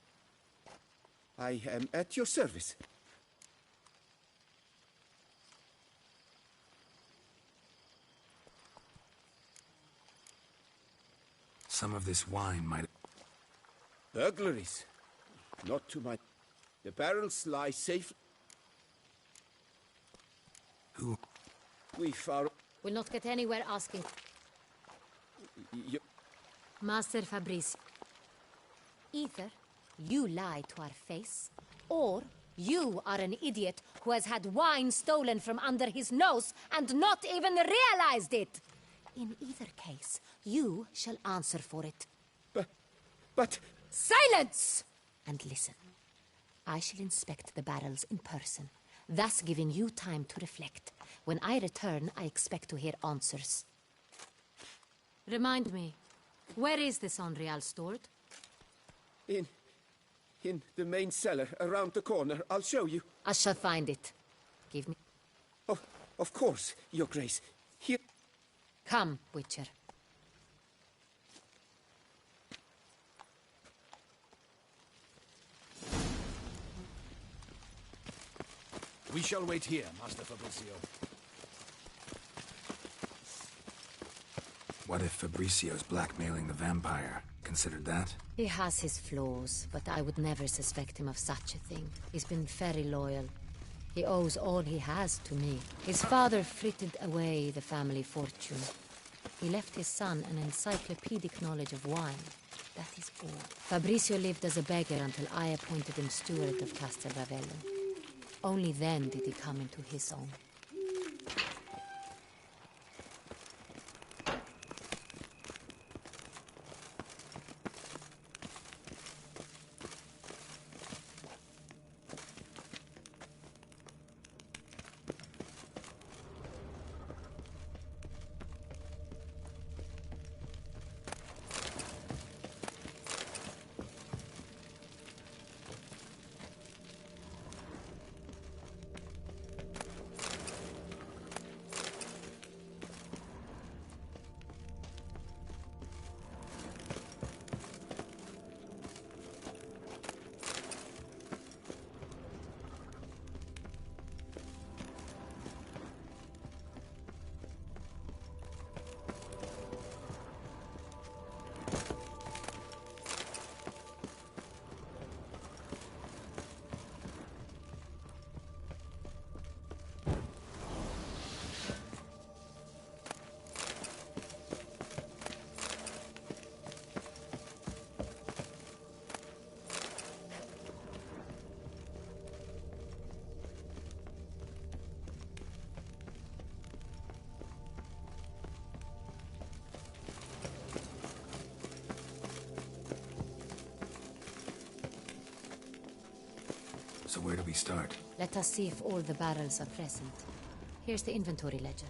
I am at your service.
Some of this wine might...
Burglaries. Not to my... The barrels lie safe...
Who?
We found...
We'll not get anywhere asking... Master Fabricio. Either you lie to our face, or you are an idiot who has had wine stolen from under his nose and not even realized it. In either case, you shall answer for it.
But...
Silence! And listen. I shall inspect the barrels in person, thus giving you time to reflect. When I return, I expect to hear answers. Remind me, where is this Real stored?
In the main cellar, around the corner. I'll show you.
I shall find it. Give me...
Of course, Your Grace. Here...
Come, Witcher.
We shall wait here, Master Fabricio.
What if Fabricio's blackmailing the vampire? Considered that?
He has his flaws, but I would never suspect him of such a thing. He's been very loyal. He owes all he has to me. His father frittered away the family fortune. He left his son an encyclopedic knowledge of wine. That is all. Fabricio lived as a beggar until I appointed him steward of Castel Ravello. Only then did he come into his own.
So where do we start?
Let us see if all the barrels are present. Here's the inventory ledger.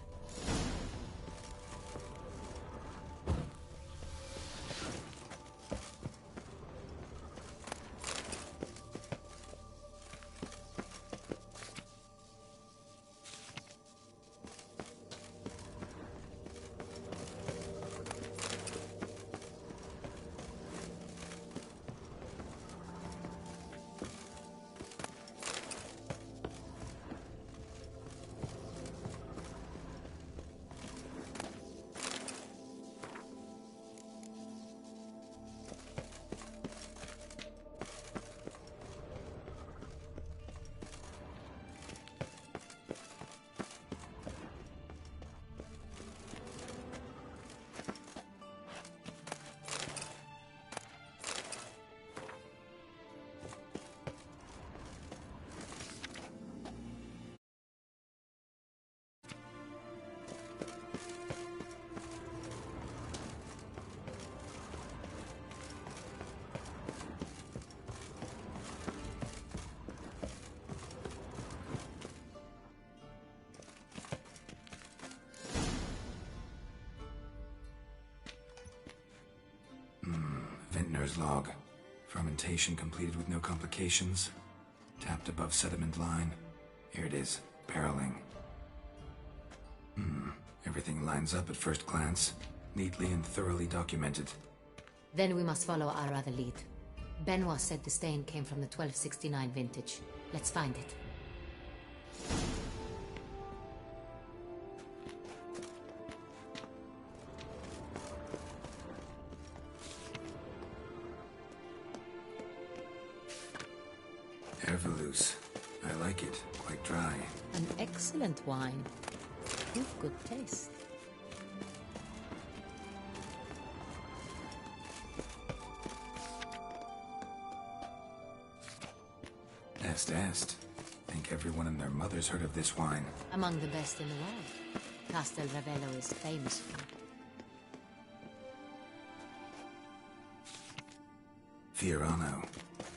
Vampir's log. Fermentation completed with no complications. Tapped above sediment line. Here it is. Barreling. Everything lines up at first glance. Neatly and thoroughly documented.
Then we must follow our other lead. Benoit said the stain came from the 1269 vintage. Let's find it.
Herveloos. I like it. Quite dry.
An excellent wine. You've good taste.
Est. Think everyone and their mother's heard of this wine.
Among the best in the world. Castel Ravello is famous for it.
Fiorano.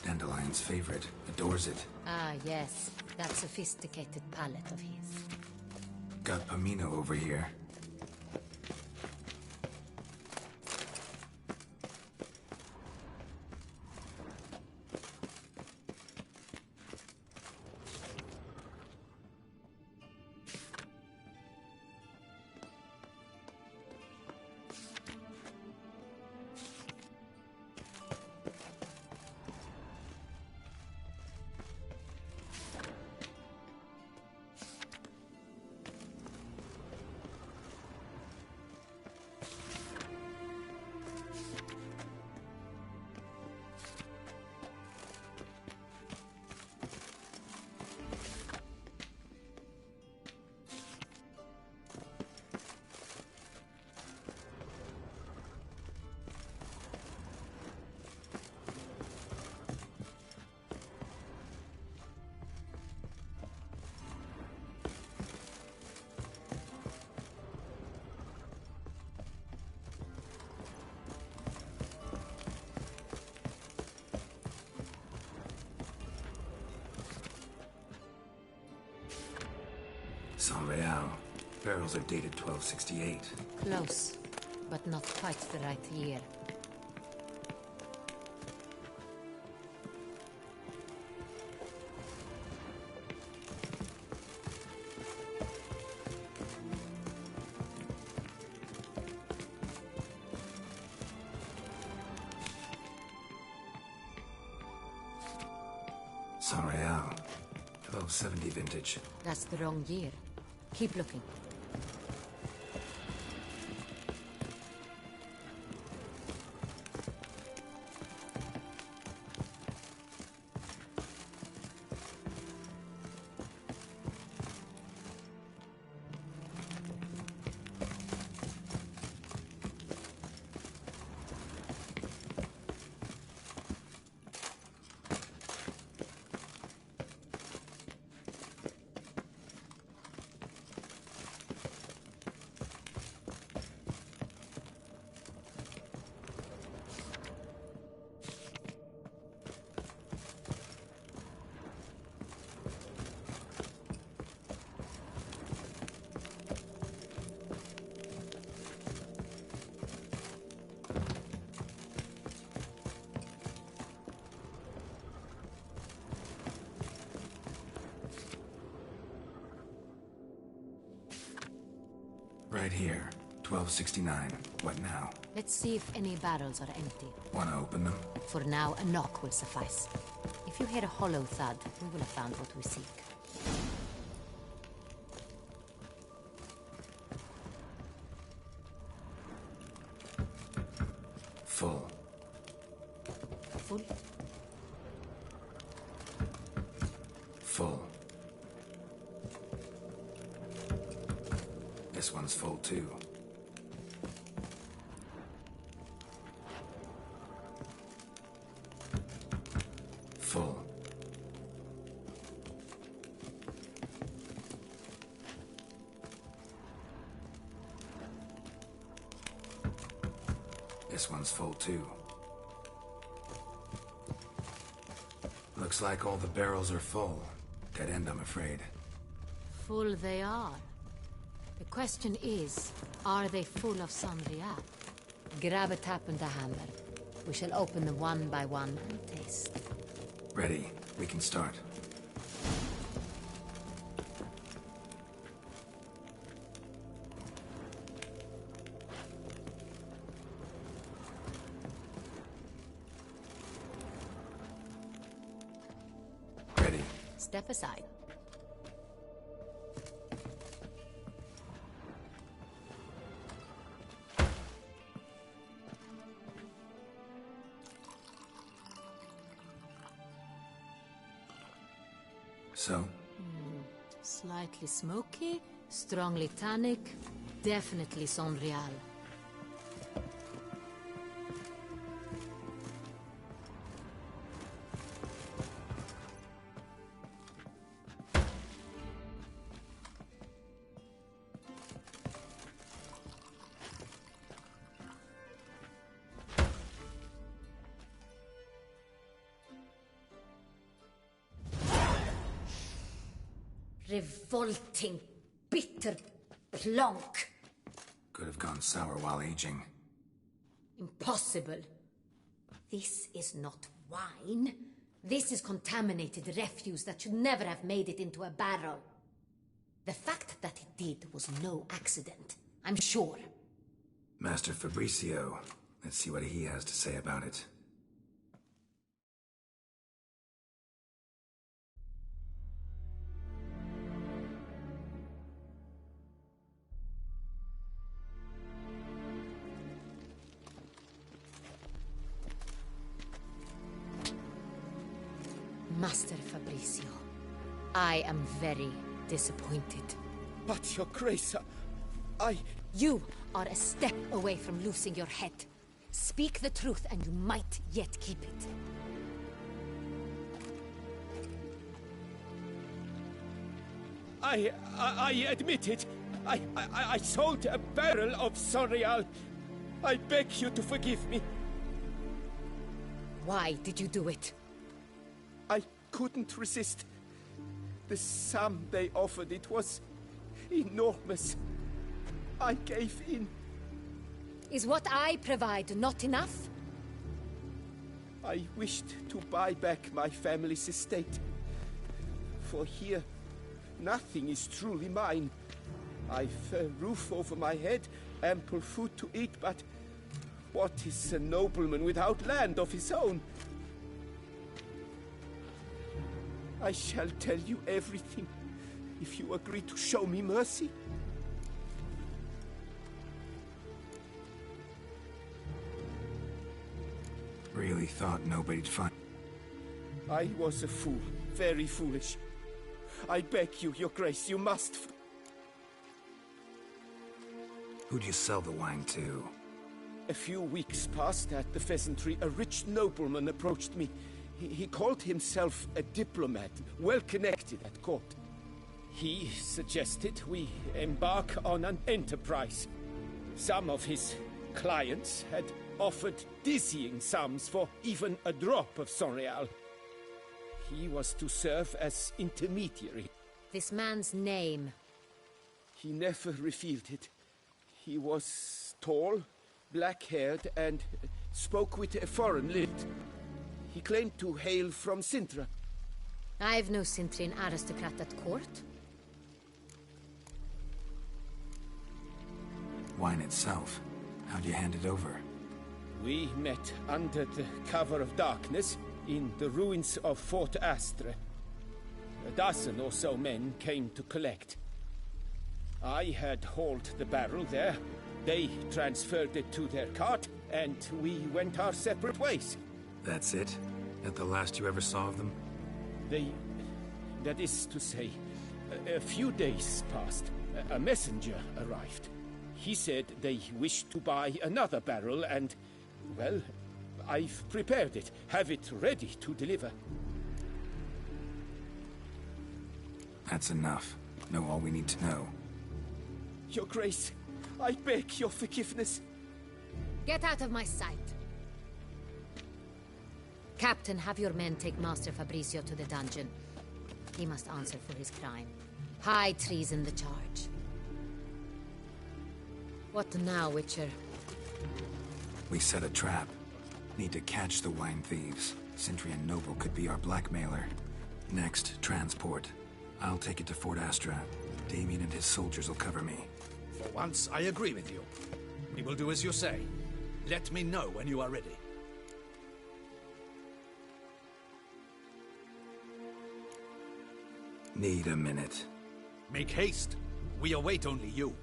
Dandelion's favorite. Adores it.
Ah, yes. That sophisticated palate of his.
Got Pomino over here. San Real. Barrels are dated 1268.
Close, but not quite the right year.
San Real. 1270 vintage.
That's the wrong year. Keep looking.
Right here. 1269. What now?
Let's see if any barrels are empty.
Wanna open them?
For now, a knock will suffice. If you hear a hollow thud, we will have found what we seek.
Full.
Full?
Full. This one's full too. Full. This one's full too. Looks like all the barrels are full. Dead end, I'm afraid.
Full they are. The question is, are they full of San Real? Grab a tap and a hammer. We shall open them one by one and taste.
Ready. We can start. Ready.
Step aside.
So?
Slightly smoky, strongly tannic, definitely Sonreal. Revolting, bitter plonk.
Could have gone sour while aging.
Impossible. This is not wine. This is contaminated refuse that should never have made it into a barrel. The fact that it did was no accident, I'm sure.
Master Fabricio. Let's see what he has to say about it.
Master Fabricio, I am very disappointed.
But, Your Grace,
You are a step away from losing your head. Speak the truth and you might yet keep it.
I admit it. I sold a barrel of Sonreal. I beg you to forgive me.
Why did you do it?
I couldn't resist. The sum they offered, it was enormous. I gave in.
Is what I provide not enough?
I wished to buy back my family's estate. For here, nothing is truly mine. I've a roof over my head, ample food to eat, but what is a nobleman without land of his own? I shall tell you everything, if you agree to show me mercy.
Really thought nobody'd find...
I was a fool, very foolish. I beg you, Your Grace, you must...
Who'd you sell the wine to?
A few weeks past at the Pheasantry, a rich nobleman approached me. He called himself a diplomat, well connected at court. He suggested we embark on an enterprise. Some of his clients had offered dizzying sums for even a drop of Sonreal. He was to serve as intermediary.
This man's name?
He never revealed it. He was tall, black-haired, and spoke with a foreign lilt. He claimed to hail from Sintra.
I've no Sintrian aristocrat at court.
Wine itself. How'd you hand it over?
We met under the cover of darkness in the ruins of Fort Astre. A dozen or so men came to collect. I had hauled the barrel there. They transferred it to their cart, and we went our separate ways.
That's it? That the last you ever saw of them?
That is to say, a few days passed. A messenger arrived. He said they wished to buy another barrel and, well, I've prepared it. Have it ready to deliver.
That's enough. Know all we need to know.
Your Grace, I beg your forgiveness.
Get out of my sight. Captain, have your men take Master Fabricio to the dungeon. He must answer for his crime. High treason the charge. What now, Witcher?
We set a trap. Need to catch the wine thieves. Sentry and Noble could be our blackmailer. Next, transport. I'll take it to Fort Astra. Damien and his soldiers will cover me.
For once, I agree with you. We will do as you say. Let me know when you are ready.
Need a minute.
Make haste. We await only you.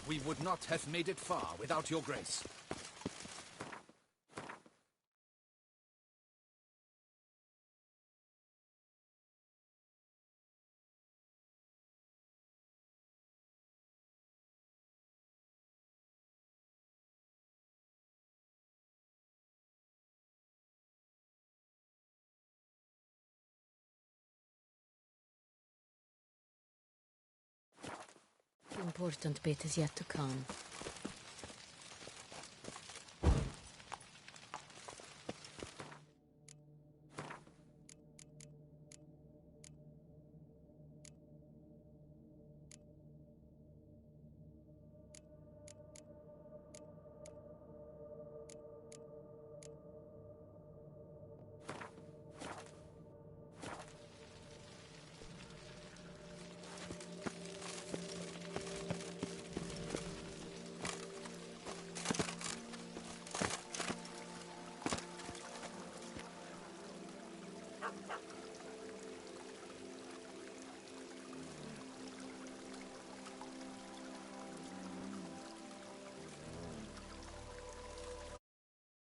We would not have made it far without your grace.
The important bit is yet to come.